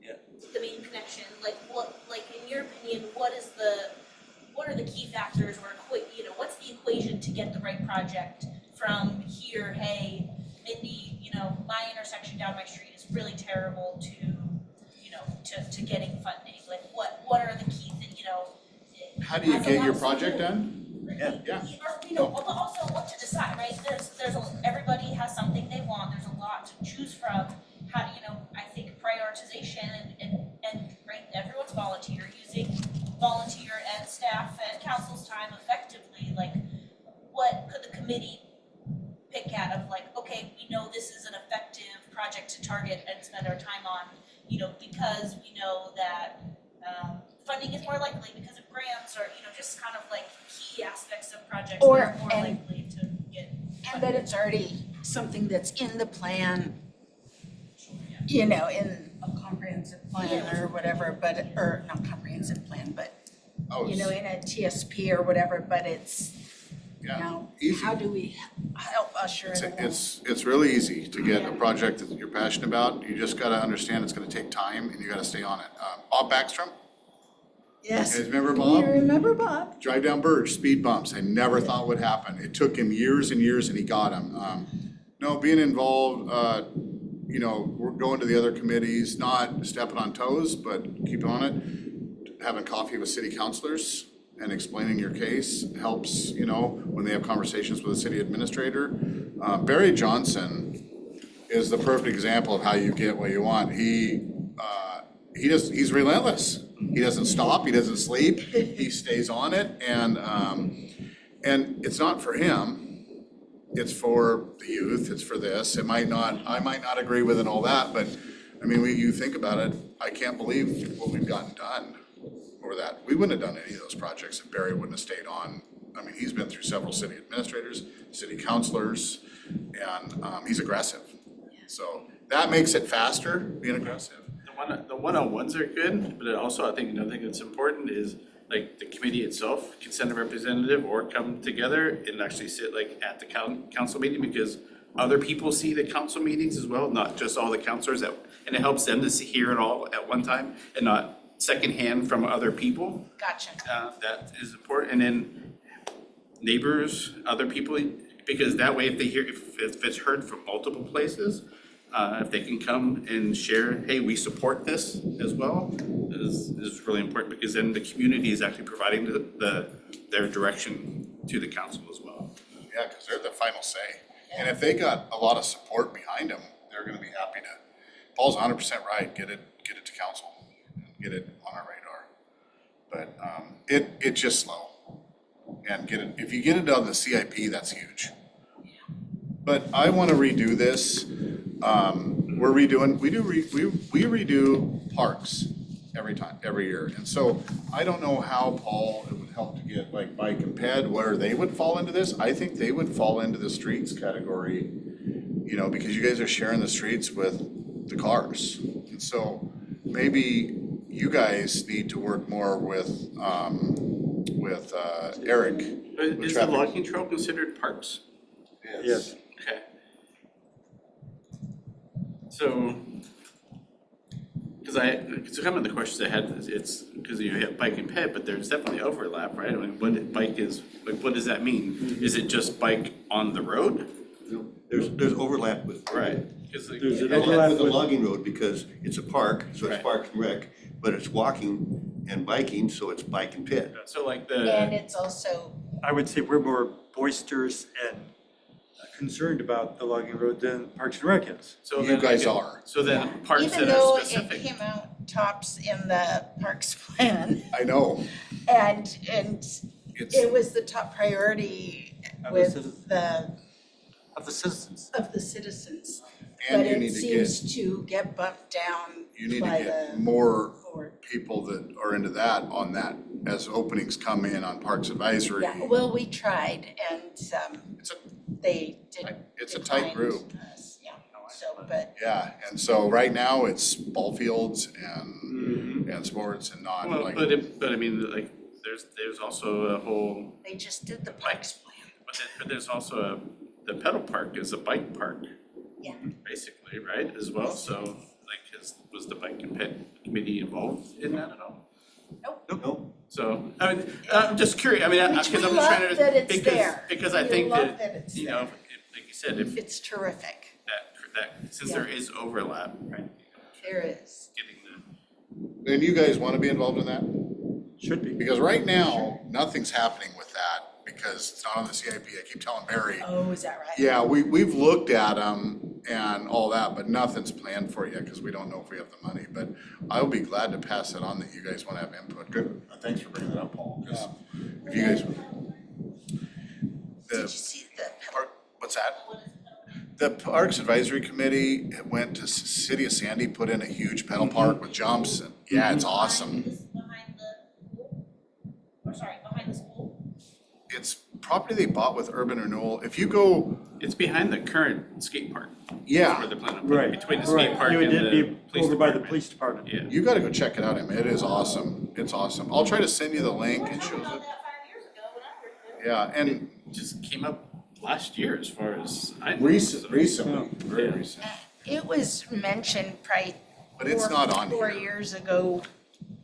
of the main connection, like in your opinion, what are the key factors or the equation to get the right project from here, hey, Mindy, you know, my intersection down my street is really terrible to, you know, to getting funding, like what are the key things, you know? How do you has a get lot your of project support. done? Yeah. Or, you know, but also what to decide, right? Everybody has something they want, there's a lot to choose from. How do you know, I think prioritization and right, everyone's volunteer, using volunteer and staff and council's time effectively, like what could the committee pick at of like, okay, we know this is an effective project to target and spend our time on, you know, because we know that funding is more likely because of grants or, you know, just kind of like key aspects of projects that Or- are more and- likely to get And that it's already something that's in the plan, you know, in a comprehensive plan or whatever, but, or not comprehensive plan, but, Oh, you know, in a TSP or whatever, but it's, you yeah, know, easy. how do we help usher it along? It's really easy to get a project that you're passionate about. You just gotta understand it's gonna take time and you gotta stay on it. Bob Backstrom, Yes. you guys remember Do Bob? you remember Bob? Drive down Birch, speed bumps, I never thought would happen. It took him years and years and he got them. No, being involved, you know, we're going to the other committees, not stepping on toes, but keep on it. Having coffee with city councilors and explaining your case helps, you know, when they have conversations with the city administrator. Barry Johnson is the perfect example of how you get what you want. He's relentless. He doesn't stop, he doesn't sleep, he stays on it, and it's not for him. It's for the youth, it's for this. I might not agree with it and all that, but I mean, you think about it, I can't believe what we've gotten done over that. We wouldn't have done any of those projects if Barry wouldn't have stayed on. I mean, he's been through several city administrators, city councilors, and he's aggressive. So that makes it faster, being aggressive. The one-on-ones are good, but also I think another thing that's important is like the committee itself can send a representative or come together and actually sit like at the council meeting, because other people see the council meetings as well, not just all the councilors, and it helps them to hear it all at one time and not secondhand from other people. Gotcha. That is important. And then neighbors, other people, because that way if they hear, if it's heard from multiple places, if they can come and share, hey, we support this as well, is really important, because then the community is actually providing their direction to the council as well. Yeah, because they're the final say. And if they got a lot of support behind them, they're gonna be happy to, Paul's 100% right, get it to council, get it on our radar. But it's just slow. And if you get it on the CIP, that's huge. But I wanna redo this. We redo parks every year. And so I don't know how, Paul, it would help to get like bike and ped, where they would fall into this. I think they would fall into the streets category, you know, because you guys are sharing the streets with the cars. And so maybe you guys need to work more with Eric. But with is the traffic. logging trail considered parks? Yes. Okay. So, some of the questions I had, it's because you have bike and ped, but there's definitely overlap, right? I mean, what does that mean? Is it just bike on the road? There's overlap with. Right. 'Cause like- There's an Overlap overlap with the with- logging road because it's a park, so it's Right. Parks and Rec, but it's walking and biking, so it's bike and ped. So like And the, it's also, I would say we're more boisterous and concerned about the logging road than Parks and Rec is. so You then guys like, are. so then parks even that though are it specific. came out tops in the parks plan, I know. and It's, it was the top priority Of the with citizens. of the citizens. and But you it need to get, seems to get bumped down you need to by get the more board. people that are into that on that as openings come in on Parks Advisory. Yeah, well, we tried and It's a, they did it's a tight declined group. us, yeah, so, but Yeah, and so right now it's ball fields and sports and not Well, like, but I mean, like, there's also a whole, they just did the parks plan. but there's also the pedal park is a bike park. Yeah. Basically, right, as well, so like, was the bike and ped committee involved in that at all? No, So, I mean, I'm just curious, I mean, Which because we I'm just trying love to, that it's because, there. because I We think love that it's you know, there. like you said, if It's terrific. that, since there is overlap, right? There is. Getting the, And you guys wanna be involved in that? Should be. Because right now, nothing's happening with that because it's not on the CIP. I keep telling Barry, Oh, is that right? yeah, we've looked at them and all that, but nothing's planned for it yet because we don't know if we have the money. But I will be glad to pass it on that you guys wanna have input. Good, thanks for bringing that up, Paul, because if you guys. Did you The see the park, what's that? The Parks Advisory Committee went to City of Sandy, put in a huge pedal park with jumps and, yeah, it's awesome. Behind the pool? Or sorry, behind the school? It's property they bought with urban renewal. If you go, it's behind the current skate park. yeah. Where they're planning to put Right, it, between the right. skate park You and would the be police over by the department. police department. Yeah. You gotta go check it out, Em. It is awesome. It's awesome. I'll try to send you the link. It shows About it. that 5 years ago when I worked there. Yeah, and Just came up last year as far as I know. so- recently, very Yeah. recent. It was mentioned probably But it's not on four here. years ago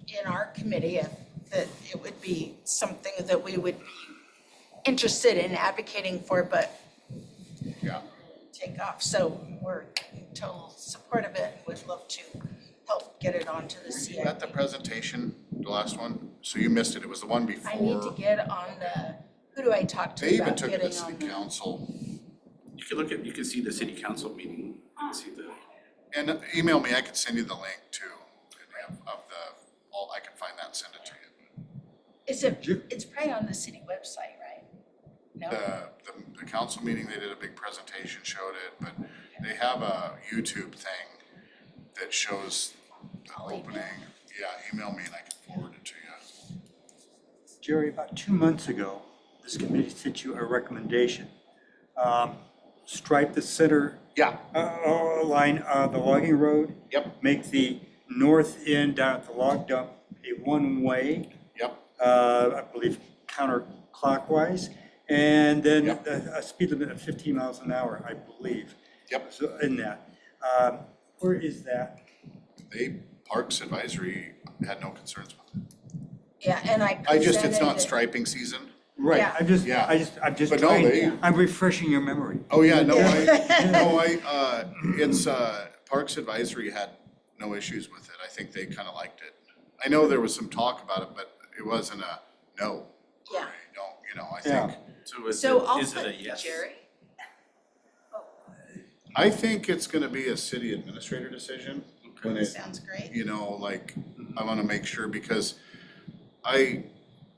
in our committee that it would be something that we would be interested in advocating for, but Yeah. take off. So we're in total support of it. Would love to help get it onto the You CIP. got the presentation, the last one? So you missed it. It was the one before. I need to get on the, who do I talk to They even about took it to getting city on the? council. You can see the city council meeting, you can see the, And email me, I can send you the link too. And of I can find that and send it to you. It's probably on the city website, right? No? The council meeting, they did a big presentation, showed it, but they have a YouTube thing that shows the opening. Yeah, email me and I can forward it to you. Jerry, about 2 months ago, this committee sent you a recommendation. Stripe the center Yeah, line of the logging road. Yep. Make the north end down at the log dump a one-way, yep, I believe counterclockwise. And then Yep. a speed limit of 15 miles an hour, I believe. yep. So in that. Where is that? Parks Advisory had no concerns with it. Yeah, and I It's presented not it- striping season. Right, Yeah. I'm just, Yeah. I'm just But no, trying, I'm refreshing your memory. Oh, yeah, it's, Parks Advisory had no issues with it. I think they kind of liked it. I know there was some talk about it, but it wasn't a no. Yeah. I Yeah. think, So I'll is it put a yes? Jerry. I think it's gonna be a city administrator decision. When it, Sounds great. I wanna make sure because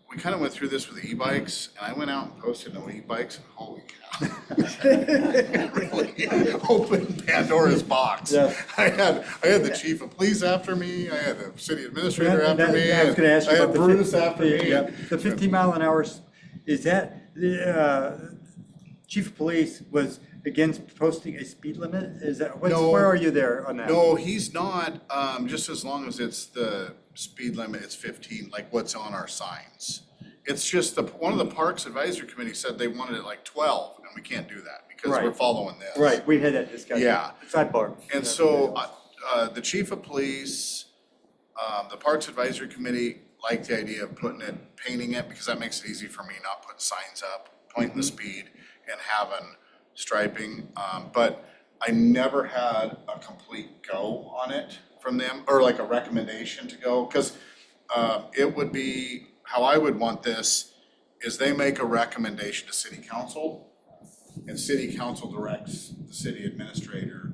we kind of went through this with the e-bikes and I went out and posted no e-bikes and holy cow. Really opened Pandora's box. Yeah. I had the chief of police after me, I had the city administrator after me. I was gonna ask you I about had the Bruce after me. Yeah, the 50 mile an hour, is that, the chief of police was against posting a speed limit? Is that, No. where are you there on that? No, he's not, just as long as it's the speed limit, it's 15, like what's on our signs. It's just one of the Parks Advisory Committee said they wanted it like 12, and we can't do that because we're Right. following this. Right, we had that discussion. Yeah. Sidebar. And so, the chief of police, the Parks Advisory Committee liked the idea of painting it, because that makes it easy for me, not putting signs up, pointing the speed and having striping. But I never had a complete go on it from them, or like a recommendation to go, because it would be, how I would want this is they make a recommendation to city council, and city council directs the city administrator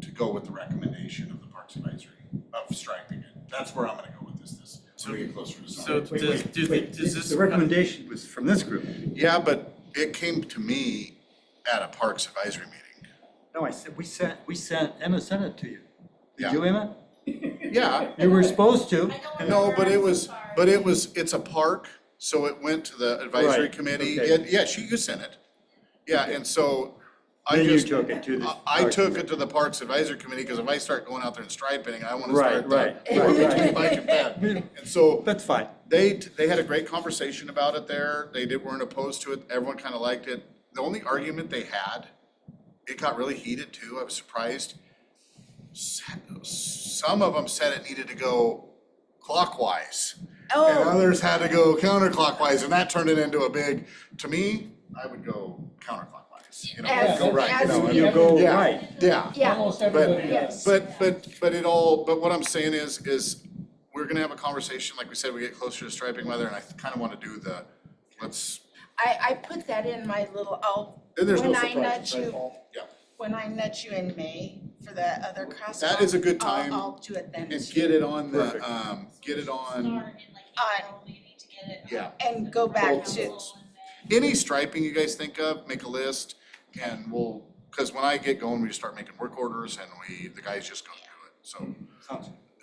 to go with the recommendation of the Parks Advisory of striping it. That's where I'm gonna go with this, so we get closer to So something. does this? The recommendation was from this group. Yeah, but it came to me at a Parks Advisory meeting. No, I said, Emma sent it to you. Yeah. Did you, Emma? Yeah, You were supposed to. I don't no, remember, but I'm so sorry. it's a park, so it went to the advisory Right, committee. okay. Yeah, you sent it. Yeah, and so I Then you just, took it to the. I took it to the Parks Advisory Committee, because if I start going out there and striping, I wanna Right, start right, the right, between right. bike and ped. And so That's fine. they had a great conversation about it there. They weren't opposed to it. Everyone kind of liked it. The only argument they had, it got really heated too. I was surprised. Some of them said it needed to go clockwise. And Oh, others had to go counterclockwise, and that turned it into a big, to me, I would go counterclockwise, you know, As- go right, you know. and- You go Yeah, right. Yeah, yeah, Almost everybody yes. does. but what I'm saying is we're gonna have a conversation, like we said, we get closer to striping weather, and I kind of want to do the, let's, I put that in my little, then there's no when I surprises, nudge right, you, Paul? Yeah, when I nudge you in May for that other crosswalk. that is a good time, I'll do it then. and get it on the, Perfect. get it on, Start in like April, maybe to get it. yeah. And go back to, Council in May. Any striping you guys think of, make a list, and we'll, because when I get going, we just start making work orders, and the guys just go do it,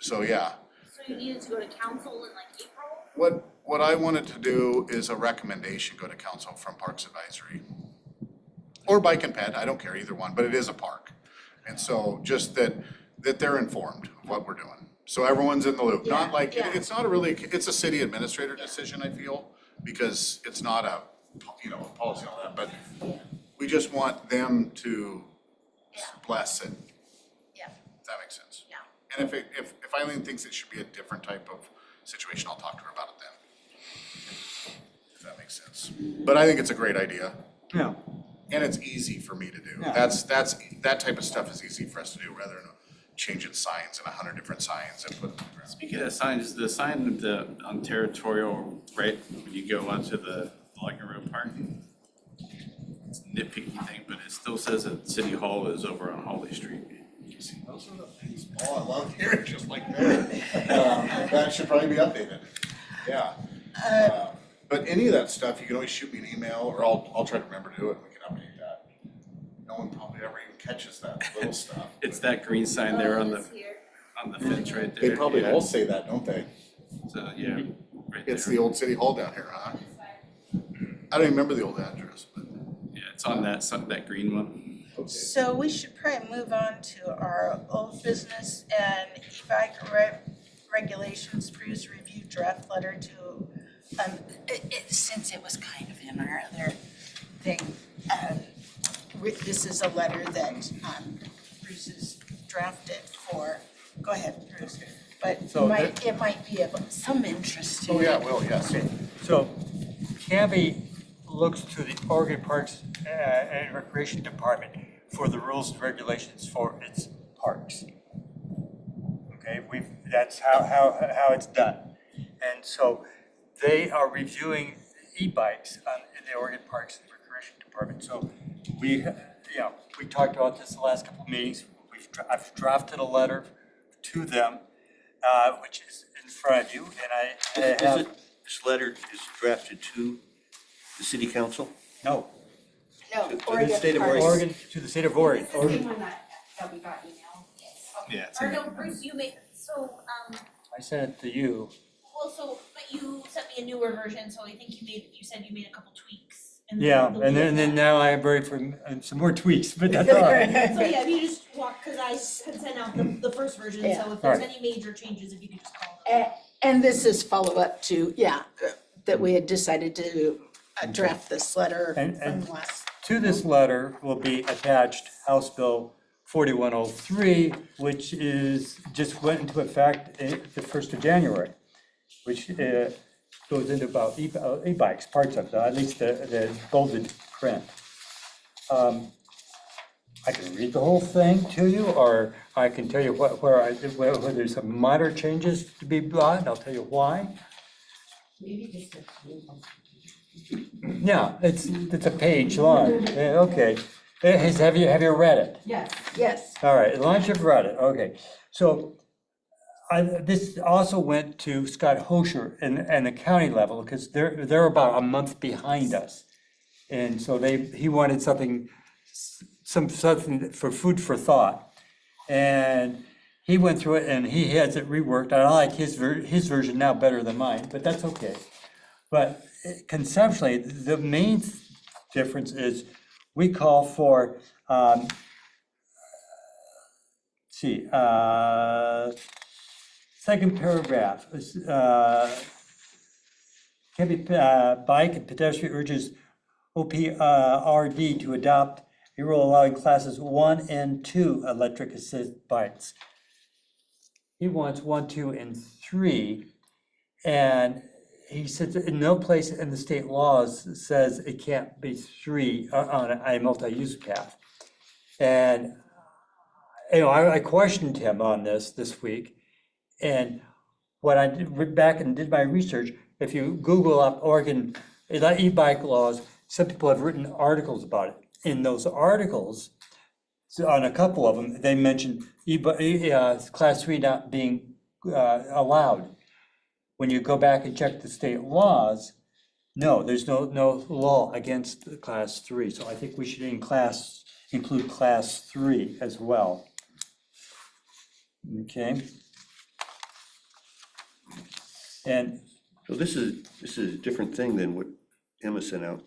so, yeah. So you needed to go to council in like April? What I wanted to do is a recommendation go to council from Parks Advisory. Or Bike and Ped, I don't care either one, but it is a park. And so just that they're informed of what we're doing. So everyone's in the loop, not Yeah, like, yeah. it's not a really, it's a city administrator decision, I feel, because it's not a, you know, a policy and all that, but we just want them to bless it. Yeah. If that makes sense. Yeah. And if Eileen thinks it should be a different type of situation, I'll talk to her about it then. If that makes sense. But I think it's a great idea, Yeah, and it's easy for me to do. Yeah. That type of stuff is easy for us to do, rather than changing signs and 100 different signs and put them around. Speaking of signs, the sign on Territorial, right, when you go onto the locker room park, it's a nitpicky thing, but it still says that City Hall is over on Holly Street. See, those are the things, oh, I love hearing just like that. That should probably be updated, yeah. But any of that stuff, you can always shoot me an email, or I'll try to remember to do it, and we can update that. No one probably ever even catches that little stuff. It's that green sign there on Oh, the, it's here. on the fence right there. They probably yeah. all say that, don't they? So, yeah, right there. It's the old city hall down here, huh? I don't even remember the old address, but. Yeah, it's on that green one. So we should probably move on to our old business and e-bike regulations, Bruce review draft letter to, since it was kind of in our other thing, this is a letter that, Bruce has drafted for, go ahead, Bruce. But So it might be of some interest to you. Oh, yeah, well, yes. so Canby looks to the Oregon Parks and Recreation Department for the rules and regulations for its parks. Okay, that's how it's done. And so they are reviewing e-bikes in the Oregon Parks and Recreation Department. So we talked about this the last couple of meetings. I've drafted a letter to them, which is in front of you, and I have. This letter is drafted to the city council? No, No, To the Oregon state of Parks. Oregon, to the state of Oregon. It's the same one that we got emailed. Yeah, it's Or in no, there. Bruce, you made, so, I sent it to you. but you sent me a newer version, so I think you said you made a couple tweaks. in the- Yeah, the and then lead. now I am ready for some more tweaks, but that's all right. So yeah, if you just walk, cause I had sent out the first version, so if there's Alright. any major changes, if you could just call them. And this is follow-up to, that we had decided to draft this letter And- from and- last. To this letter will be attached House Bill 4103, which just went into effect the 1st of January, which goes into about e-bikes, parts of it, at least the bolded print. I can read the whole thing to you, or I can tell you where there's some minor changes to be brought, and I'll tell you why. Maybe just a few. Yeah, it's a page long, yeah, okay. Have you read it? Yes. Yes. All right, as long as you've read it, okay. So this also went to Scott Hosher and the county level, because they're about a month behind us. And so he wanted something for food for thought. And he went through it and he has it reworked. I like his version now better than mine, but that's okay. But conceptually, the main difference is we call for, second paragraph, can be bike and pedestrian urges OPRD to adopt a rule allowing classes 1 and 2 electric assist bikes. He wants 1, 2, and 3. And he said that in no place in the state laws says it can't be three on a multi-use path. And, you know, I questioned him on this week. And what I did, went back and did my research, if you Google up Oregon e-bike laws, some people have written articles about it. In those articles, so on a couple of them, they mentioned class 3 not being allowed. When you go back and check the state laws, no, there's no law against class 3. So I think we should include class 3 as well. Okay. And So this is a different thing than what Emma sent out.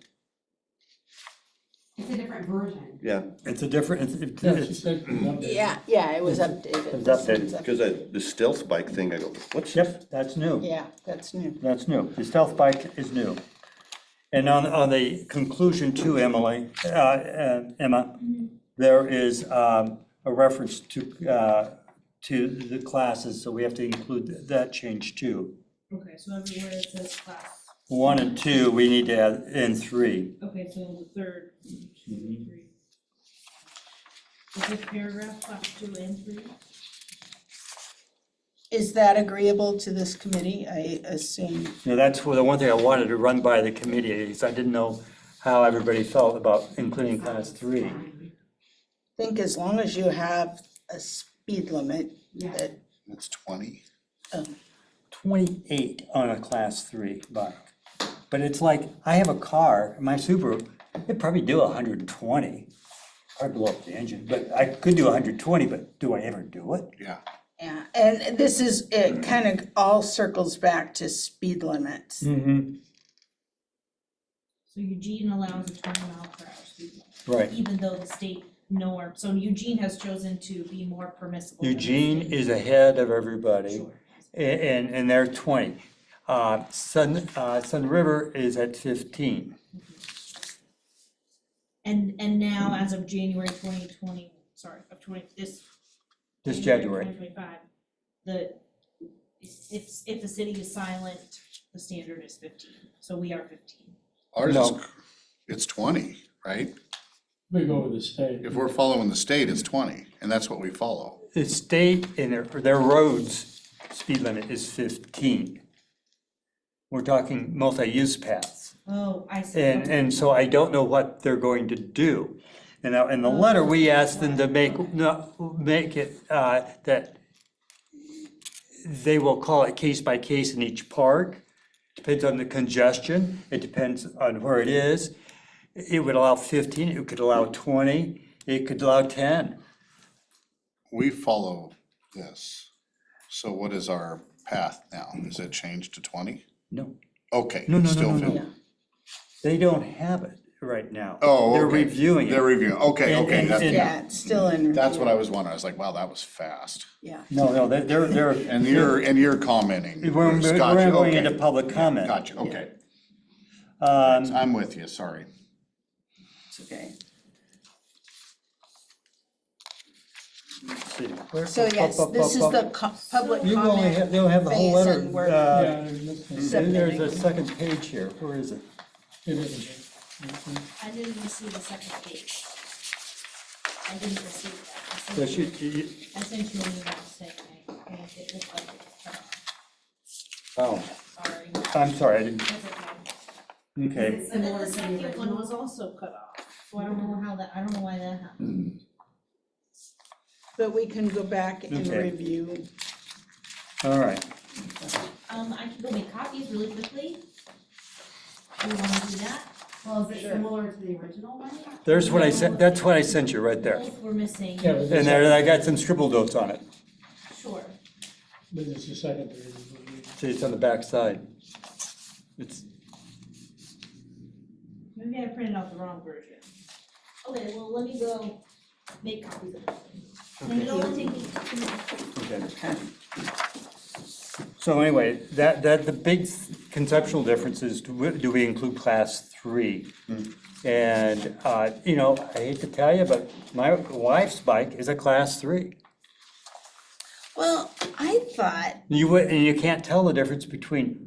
It's a different version. Yeah, it's a different, Yeah, she said it was updated. Yeah, it was updated. It's updated. because the stealth bike thing, I go, what's? Yep, that's new. Yeah, that's new. That's new. The stealth bike is new. And on the conclusion too, Emma, there is a reference to the classes, so we have to include that change too. Okay, so everywhere it says class, 1 and 2, we need to add in 3. okay, so the third, 2 and 3. Is this paragraph class 2 and 3? Is that agreeable to this committee? I assume. You know, that's the one thing I wanted to run by the committee, is I didn't know how everybody felt about including class 3. I think as long as you have a speed limit, Yeah. that, It's 20. 28 on a class 3 bike. But it's like, I have a car, my Subaru, it'd probably do 120. I'd blow up the engine, but I could do 120, but do I ever do it? Yeah. yeah, and this is, it kind of all circles back to speed limits. Mm-hmm. So Eugene allows a 20 mile per hour speed limit, Right. even though the state nowhere, so Eugene has chosen to be more permissible. than the Eugene state. is ahead of everybody, Sure. and they're 20. Sun River is at 15. And now, as of January 2020, sorry, of 20, this. This January. 2025, if the city is silent, the standard is 15, so we are 15. Ours is, No. it's 20, right? We go with the state. If we're following the state, it's 20, and that's what we follow. The state in their roads, speed limit is 15. We're talking multi-use paths. Oh, I see. And so I don't know what they're going to do. And now, in the letter, we asked them to make it that they will call it case by case in each park. Depends on the congestion, it depends on where it is. It would allow 15, it could allow 20, it could allow 10. We follow this. So what is our path now? Is it changed to 20? No, Okay. No, still no. 50. they don't have it right now. Oh, They're okay. reviewing it. They're reviewing, okay, And- okay. and- that's- and- Yeah, it's still in review. That's what I was wondering. I was like, wow, that was fast. Yeah. No, they're. And you're commenting. We're Gotcha, going okay. into public comment. Gotcha, okay. Um, I'm with you, sorry. It's okay. let's see. Where- So yes, this is the public You only comment. have, they'll have the whole phase letter. and we're- Yeah, there's There's a second page here, where is it? it isn't. I didn't receive the second page. I didn't receive that. So I sent you an email saying, it looked like it was cut off. oh, Sorry. I'm sorry, I didn't, That's okay. okay. It's And then similar the to the second one was original. also cut off, so I don't know how that, I don't know why that happened. But we can go back and Okay. review. All right. I can go make copies really quickly. Do you wanna do that? Well, is it similar to the original one? There's what I sent, that's what I sent you right there. Both were missing. Yeah, but And there, I got some scribble notes on it. Sure. But it's the second page. See, it's on the back side. It's, Maybe I printed out the wrong version. Okay, well, let me go make copies of it. And it'll only take me 2 minutes. okay. So anyway, that the big conceptual difference is, do we include class 3? And, you know, I hate to tell you, but my wife's bike is a class 3. Well, I thought, And you can't tell the difference between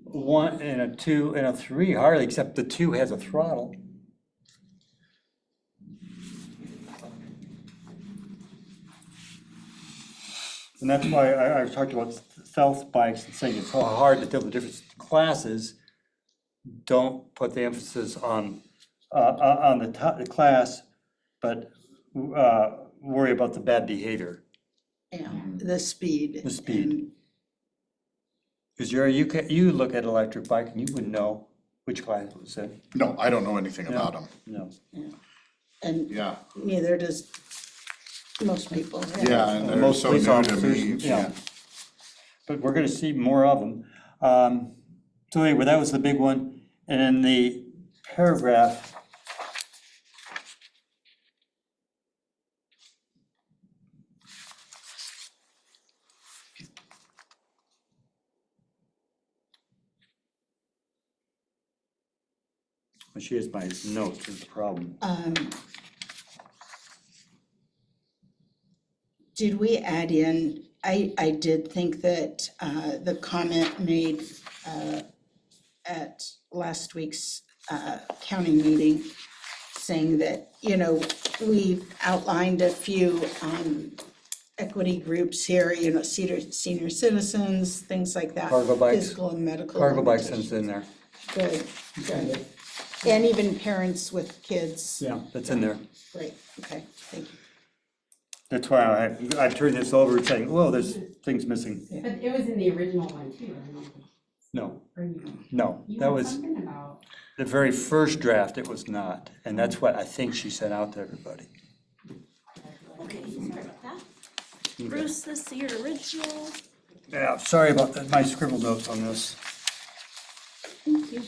1 and a 2 and a 3 hardly, except the 2 has a throttle. And that's why I talked about stealth bikes and saying it's so hard to tell the difference. Classes don't put the emphasis on the class, but worry about the bad behavior. the speed. The speed. and- Because you look at electric bike and you wouldn't know which class it was in. No, I don't know anything about them. No. And Yeah, neither does most people. yeah, and they're Most so police new to officers, me, yeah. But we're gonna see more of them. So anyway, that was the big one. And in the paragraph, well, she has my notes, is the problem. Did we add in, I did think that the comment made at last week's county meeting, saying that, we've outlined a few equity groups here, senior citizens, things like that. Cargo bikes. Physical and medical. Cargo bikes limitations. is in there. Good, good. And even parents with kids. Yeah, that's in there. Great, okay, thank you. That's why I turned this over and saying, whoa, there's things missing. But it was in the original one too, I don't know. No, Or you, no, you that had was something about, the very first draft, it was not. And that's what I think she sent out to everybody. Okay, sorry about that. Bruce, this is your original. Yeah, sorry about that, my scribble notes on this. Thank you.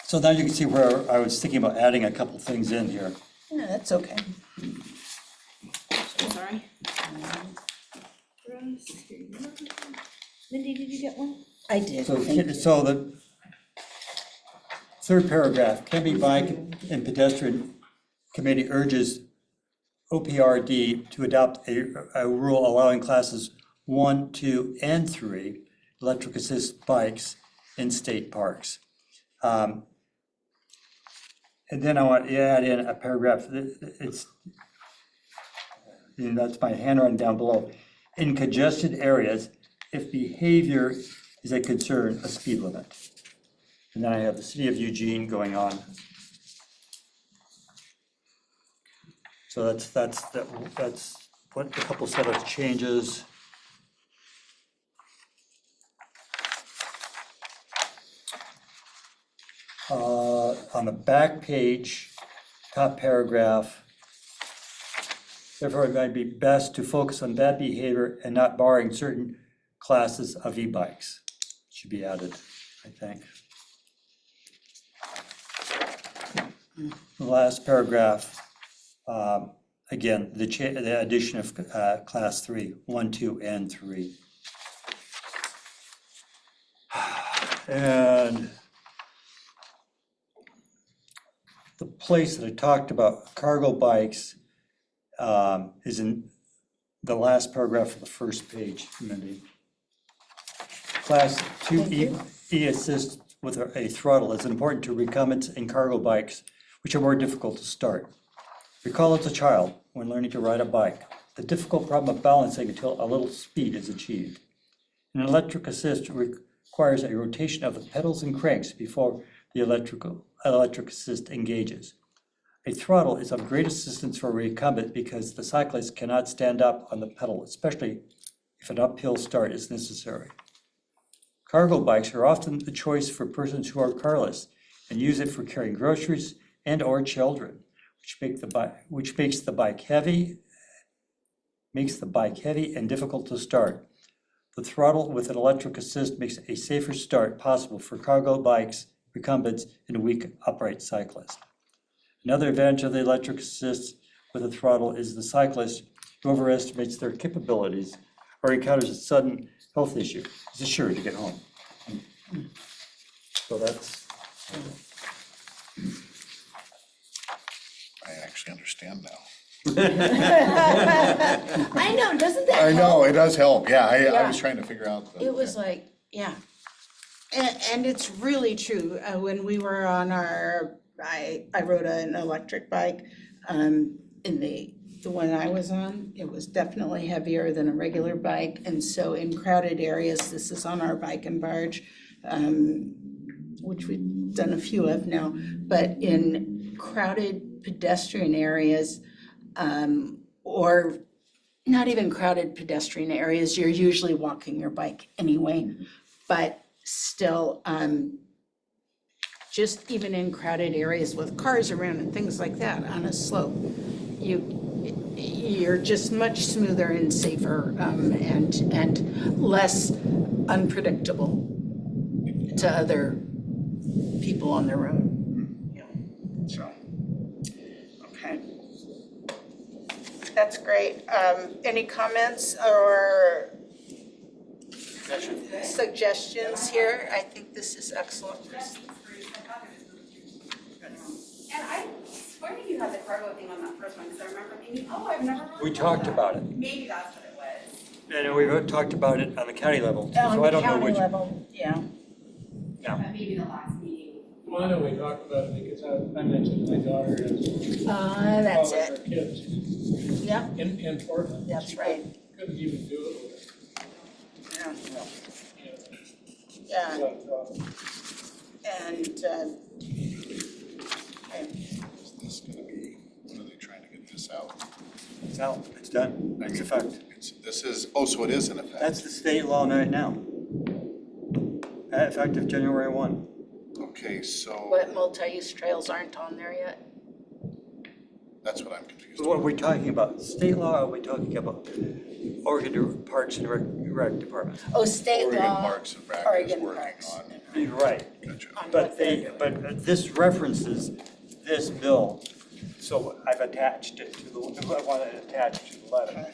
So now you can see where I was thinking about adding a couple things in here. Yeah, that's okay. Sorry. Bruce, here you go. Mindy, did you get one? I did, So, thank you. so the third paragraph, Kemby Bike and Pedestrian Committee urges OPRD to adopt a rule allowing classes 1, 2, and 3 electric assist bikes in state parks. And then I want to add in a paragraph, it's, that's my handwriting down below. In congested areas, if behavior is a concern, a speed limit. And then I have the city of Eugene going on. So that's what a couple set of changes. On the back page, top paragraph, therefore, it might be best to focus on bad behavior and not barring certain classes of e-bikes. Should be added, I think. The last paragraph, again, the addition of class 3, 1, 2, and 3. And the place that I talked about cargo bikes is in the last paragraph of the first page, Mindy. Class 2 e-assist with a throttle is important to recumbents and cargo bikes, which are more difficult to start. Recall as a child, when learning to ride a bike, the difficult problem of balancing until a little speed is achieved. An electric assist requires a rotation of the pedals and cranks before the electric assist engages. A throttle is of great assistance for a recumbent because the cyclist cannot stand up on the pedal, especially if an uphill start is necessary. Cargo bikes are often the choice for persons who are carless and use it for carrying groceries and or children, which makes the bike heavy and difficult to start. The throttle with an electric assist makes a safer start possible for cargo bikes, recumbents, and weak upright cyclists. Another advantage of the electric assist with a throttle is the cyclist who overestimates their capabilities or encounters a sudden health issue is assured to get home. So that's, I actually understand now. I know, doesn't that I help? know, it does help, yeah, I Yeah. was trying to figure out the. It was like, yeah. And it's really true. When we were on I rode an electric bike. In the one I was on, it was definitely heavier than a regular bike. And so in crowded areas, this is on our bike and barge, which we've done a few of now. But in crowded pedestrian areas, or not even crowded pedestrian areas, you're usually walking your bike anyway. But still, just even in crowded areas with cars around and things like that on a slope, you're just much smoother and safer, and less unpredictable to other people on the road. Yeah. So, okay. That's great. Any comments or suggestions here? I think this is excellent. And I swear you had the cargo thing on that first one, because I remember thinking, oh, I've never heard We of talked that. about it. Maybe that's what it was. And we've talked about it on the county level, too, On so the I don't know county which. level, yeah. Yeah. But maybe the last meeting. Well, I know we talked about it because I mentioned my daughter is That's following it. her kids Yeah, in Portland. that's She right. couldn't even do it with Yeah. her, you know, Yeah, so, and, okay. Is this gonna be, when are they trying to get this out? It's out, it's done, it's effective. This is, oh, so it is in effect? That's the state law right now. Effective January 1. Okay, so What multi-use trails aren't on there yet? that's what I'm confused What are about. we talking about? State law, or are we talking about Oregon Parks and Rec Department? Oh, state Oregon law. Parks and Rec is Oregon working Parks. on, You're right, gotcha. On but what they're doing. but this references this bill, so I've attached it to the, I want to attach it to the letter.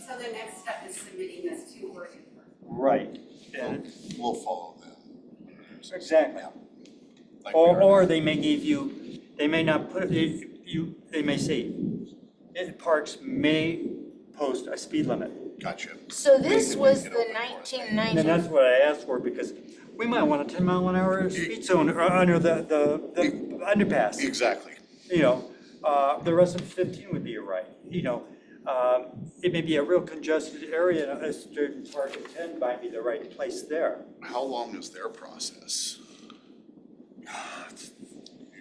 So the next step is submitting this to Oregon. Right, and, We'll follow them. exactly. Like we are now. Or they may give you, they may not put, they may say, parks may post a speed limit. Gotcha. So this Make it was the open for us. 1990. And that's what I asked for, because we might want a 10-mile-an-hour speed zone under the underpass. Exactly. You know, the rest of 15 would be right, you know. It may be a real congested area, and a certain part of 10 might be the right place there. How long is their process?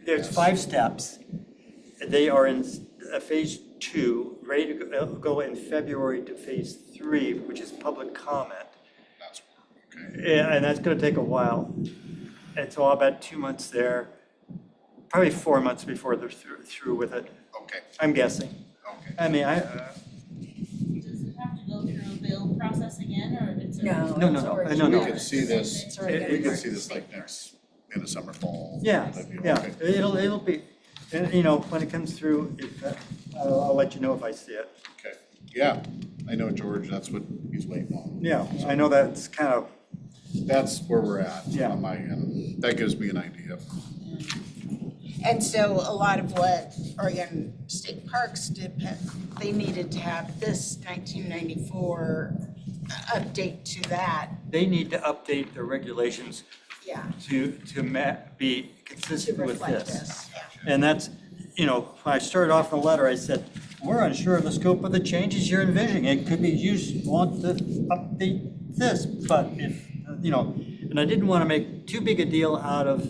There's 5 steps. They are in phase 2, ready to go in February to phase 3, which is public comment. That's, okay. Yeah, and that's gonna take a while. And so I'll bet 2 months there, probably 4 months before they're through with it, Okay, I'm guessing. okay. I mean, Does it have to go through a bill process again, or if it's a? No. No, it's no, Oregon no, no. We can see this, It's we Oregon can see Parks. this like next, in the summer, fall. yeah, type deal. yeah, Okay. it'll be, and, you know, when it comes through, if, I'll let you know if I see it. Okay, yeah, I know George, that's what he's waiting on. Yeah, I know that's kind of, That's where we're at Yeah. on my end. That gives me an idea. And so a lot of what Oregon State Parks did, they needed to have this 1994 update to that. they need to update their regulations Yeah, to be to consistent with reflect this. this, yeah. And that's, you know, when I started off in the letter, I said, we're unsure of the scope of the changes you're envisioning. It could be you want to update this, but if, you know, and I didn't want to make too big a deal out of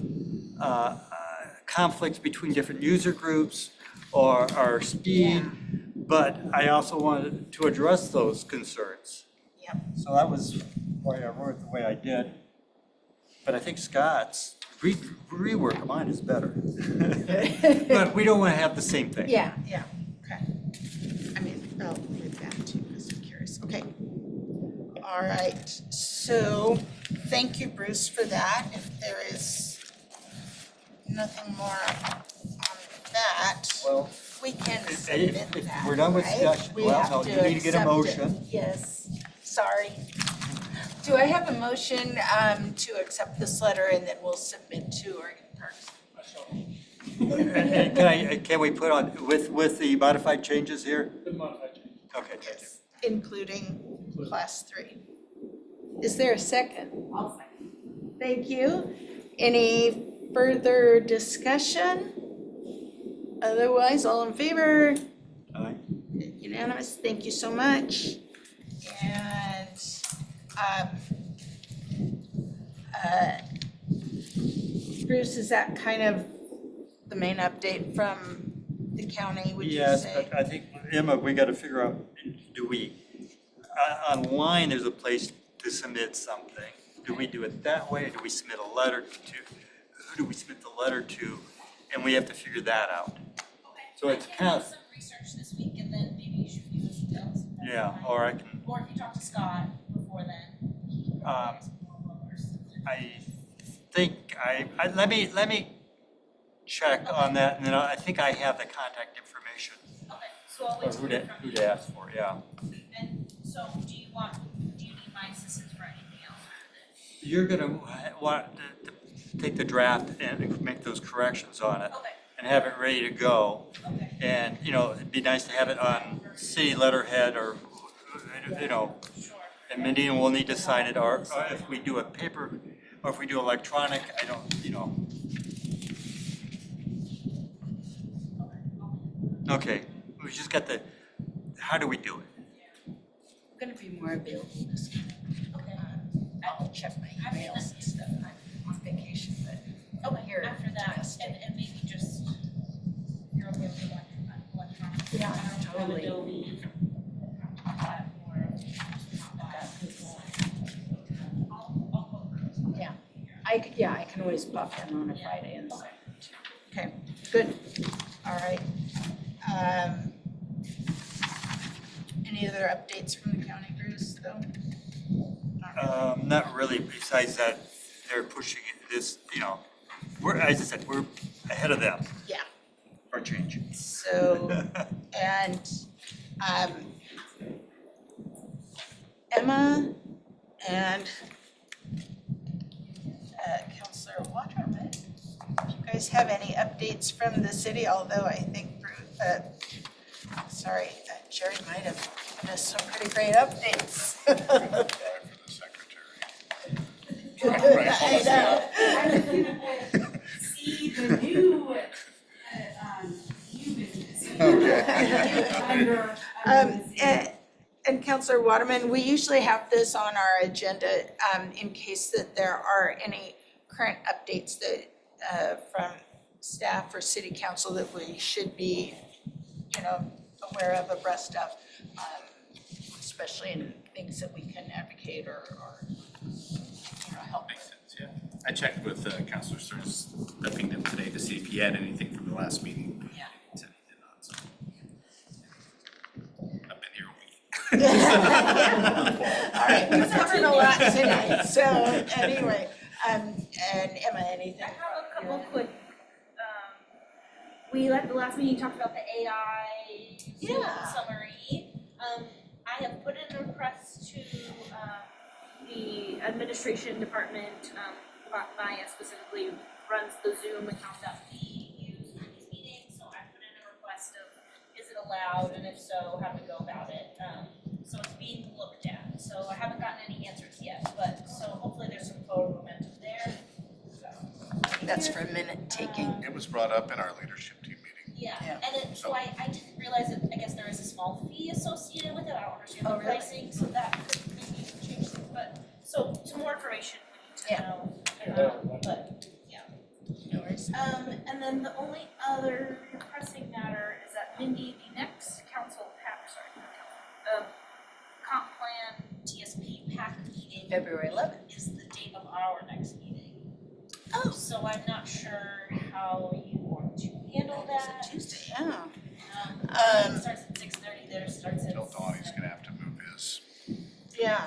conflicts between different user groups or speed, but I also wanted to address those concerns. Yep. So that was why I wrote it the way I did. But I think Scott's rework of mine is better. But we don't want to have the same thing. Yeah, yeah, okay. I mean, I'll read that too, because I'm curious. Okay. All right, so thank you, Bruce, for that. If there is nothing more on that, Well, we can if submit that, we're done with right? discussion, We well, have no, you need to get a accept it. motion. Yes, sorry. Do I have a motion to accept this letter and then we'll submit to Oregon Parks? And can we put on, with the modified changes here? The modified change. Okay, thank you. Yes, including class 3. Is there a second? I'll second. Thank you. Any further discussion? Otherwise, all in favor? Aye. Unanimous, thank you so much. And, Bruce, is that kind of the main update from the county, would you Yes, say? but I think, Emma, we gotta figure out, do we, online, there's a place to submit something. Do we do it that way, or do we submit a letter to, who do we submit the letter to? And we have to figure that out. So it's kind I can of- do some research this week and then maybe you should give us details. Yeah, or I can, Or if you talk to Scott before then, he can provide some more colors. I think let me check on that, and then I think I have the contact information, Okay, so I'll or wait to hear from who you. to ask for, yeah. And so do you need my assistance for anything else with it? You're gonna want to take the draft and make those corrections on it, Okay, and have it ready to go. okay. And, it'd be nice to have it on city letterhead or, Sure. and Mindy will need to sign it, or if we do a paper, or if we do electronic, I don't, Okay, we just got how do we do it? I'm gonna be more available this week. Okay. I'll check my emails and stuff. I'm on vacation, but Okay, here after that, domestic. and maybe just, you're okay with electronic? Yeah, I don't have totally. Adobe, or I'll go through. Yeah. I can always pop in on a Friday and stuff. Okay, good. All right. Any other updates from the county, Bruce, though? Not really, besides that, they're pushing this, we're, as I said, we're ahead of them Yeah. for a change. So, and, Emma and, Counselor Waterman, do you guys have any updates from the city? Although I think, Jerry might have given us some pretty great updates. Apply for the secretary. I know. I was gonna put, see the new, new business. Okay. Under, And Counselor Waterman, we usually have this on our agenda in case that there are any current updates that from staff or city council that we should be, aware of, abreast of, especially in things that we can advocate or help Makes with. sense, yeah. I checked with Counselor Stearns, upping them today to see if he had anything from the last meeting. Yeah. He said he did not, so. I've been here a week. All right, we've covered a lot tonight, so anyway, and Emma, anything? I have a couple quick, we at the last meeting talked about the AI Yeah. summary. I have put in a request to, the administration department, Maya specifically runs the Zoom account that we use for these meetings, so I put in a request of, is it allowed, and if so, how do we go about it? So it's being looked at, so I haven't gotten any answers yet, but, so hopefully there's some forward momentum there, so. That's for a minute taking. It was brought up in our leadership team meeting. Yeah, Yeah. and it, so I didn't realize that, I guess there is a small fee associated with it, I don't understand Oh, the really? pricing, so that could maybe change things, but, so some more information we need Yeah. to know. Yeah. But, yeah. No worries. And then the only other pressing matter is that Mindy, the next council, comp plan TSP PAC meeting February 11th. is the date of our next meeting. Oh. So I'm not sure how you want to handle that. Tuesday, yeah. It starts at 6:30, theirs starts at. Tell Donnie's gonna have to move his. Yeah.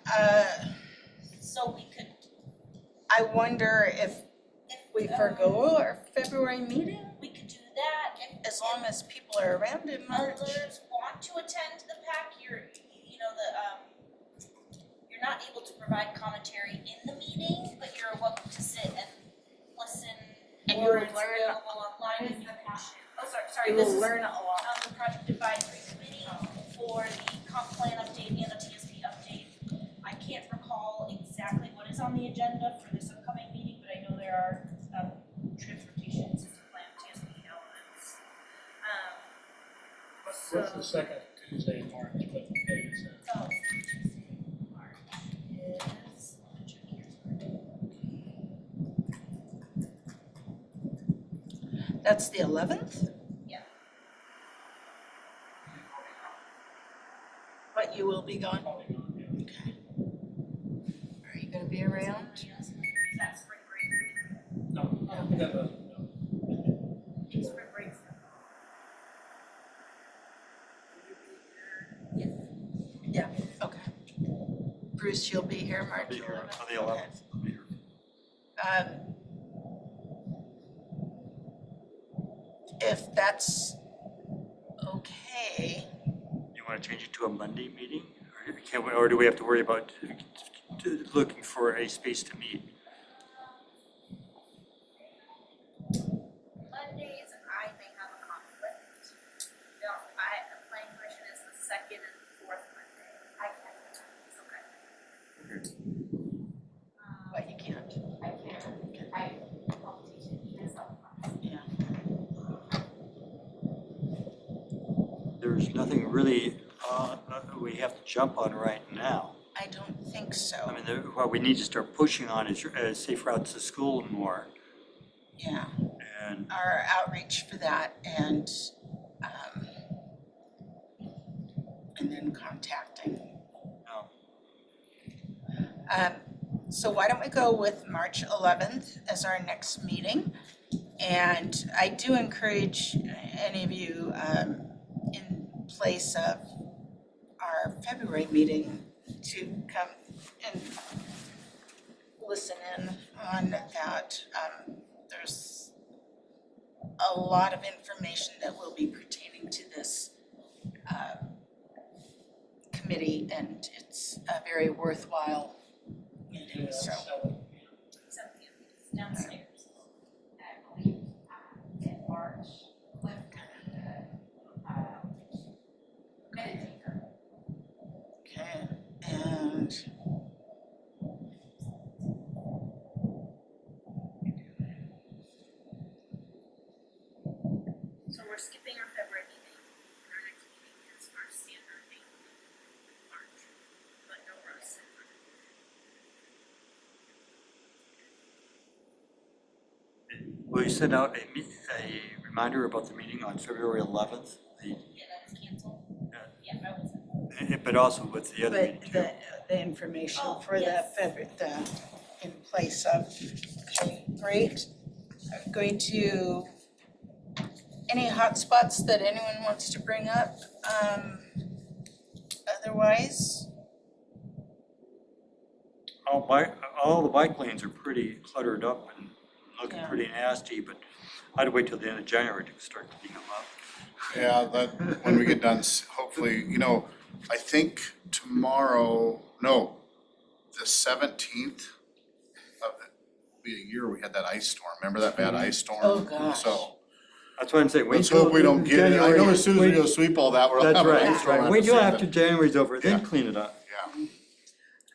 Yeah. So we could, I wonder if we forego our February meeting, we could do that, if as long as people are around in March. others want to attend the PAC, you're not able to provide commentary in the meeting, but you're welcome to sit and listen, And or you'll it's learn available online. sorry, You this will is learn a lot. the project advisory committee for the comp plan update and the TSP update. I can't recall exactly what is on the agenda for this upcoming meeting, but I know there are transportation system plan TSP elements. What's the second Tuesday in March, what day is that? So, March is, let me check here, sorry. That's the 11th? Yeah. But you will be gone? Probably not, yeah. Okay. Are you gonna be around? Is that spring break? No, we got a, It's spring break. Yeah, okay. Bruce, you'll be here March I'll be here 11th? on the 11th. I'll be here. If that's okay, You want to change it to a Monday meeting? Or do we have to worry about looking for a space to meet? Mondays, I may have a conflict. No, planning commission is the second and fourth Monday. I can't, it's okay. but you can't. I can't, I'll teach it, it's not fun. Yeah. There's nothing really we have to jump on right now. I don't think so. I mean, what we need to start pushing on is safe routes to school more. Yeah, And our outreach for that and then contacting. So why don't we go with March 11th as our next meeting? And I do encourage any of you in place of our February meeting to come and listen in on that. There's a lot of information that will be pertaining to this committee, and it's a very worthwhile meeting, so. 7 p.m. It's downstairs. I believe, in March, with minute taker. Okay, and So we're skipping our February meeting, and our next meeting is our standard date in March, but no rush. will you send out a reminder about the meeting on February 11th? Yeah, that is canceled. Yeah. Yeah, I would say. But also with the other meeting but too. the information Oh, for the yes. in place of, okay, great. I'm going to, any hot spots that anyone wants to bring up? Otherwise, All the bike lanes are pretty cluttered up and looking Yeah. pretty nasty, but I'd wait till the end of January to start cleaning them up. Yeah, that, when we get done, hopefully, I think tomorrow, no, the 17th of the year, we had that ice storm. Remember that bad ice storm? Oh, gosh. So That's why I'm saying, wait let's till hope we don't get it. I know as soon as we go sweep all that, we'll have That's an right, ice storm. right. Wait till after after January's over, then Yeah. clean it up.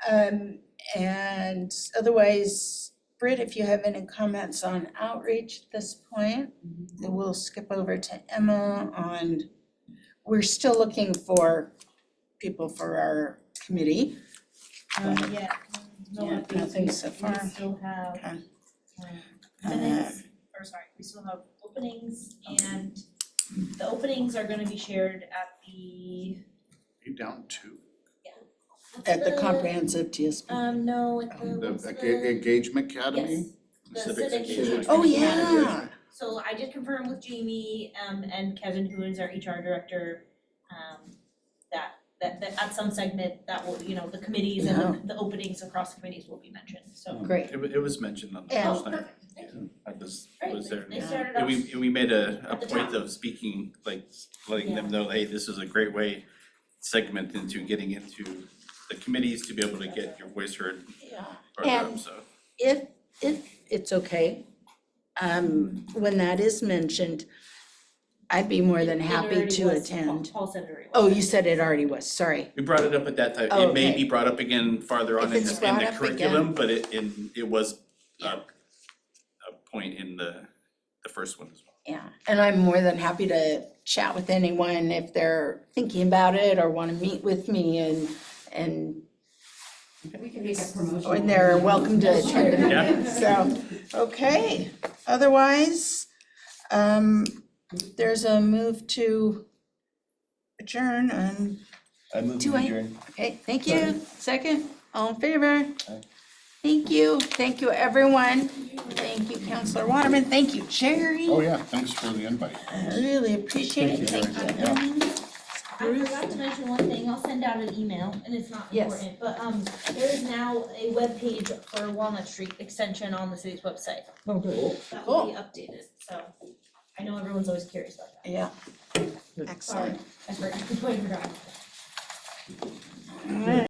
Yeah. and otherwise, Britt, if you have any comments on outreach at this point, then we'll skip over to Emma on, we're still looking for people for our committee. Yeah, no Yeah, updates. nothing so We far. still have, Okay. minutes, or sorry, we still have openings, and the openings are gonna be shared at the, You down two? At the comprehensive TSP. No, at the, The what's Engagement Academy? Yes, the civic engagement. engagement. Oh, yeah. So I did confirm with Jamie, and Kevin, who is our HR director, that at some segment, that will, the committees and the openings across committees will be mentioned, so. Great. It was mentioned on the Yeah. first Oh, night. perfect, thank you. I was Great, there. they started And off, we made a at the point top. of speaking, like, letting them know, hey, this is a great way segment into getting into the committees to be able to get your voice heard Yeah. program, so. If it's okay, when that is mentioned, I'd be more than It happy already to was. attend. Paul said it already was. Oh, you said it already was, sorry. We brought it up at that time. Oh, It may okay. be brought up again farther on If in it's the brought up curriculum, again. but it was a point in the first one as well. Yeah, and I'm more than happy to chat with anyone if they're thinking about it or wanna meet with me and We can make a promotion. and they're welcome to attend the Yeah. meeting, so, okay. Otherwise, there's a move to adjourn and, I move Do to I- adjourn. okay, thank you. Second, all in favor? Thank you, everyone. Thank you, Counselor Waterman, thank you, Jerry. Oh, yeah, thanks for the invite. I really appreciate it, thank you. Yeah. I forgot to mention one thing, I'll send out an email, and it's not Yes. important, but there is now a webpage for Walnut Street Extension on the city's website. Oh, good. That will be updated, so I know everyone's always curious about that. Yeah. Sorry, Excellent. I forgot, I forgot. All right.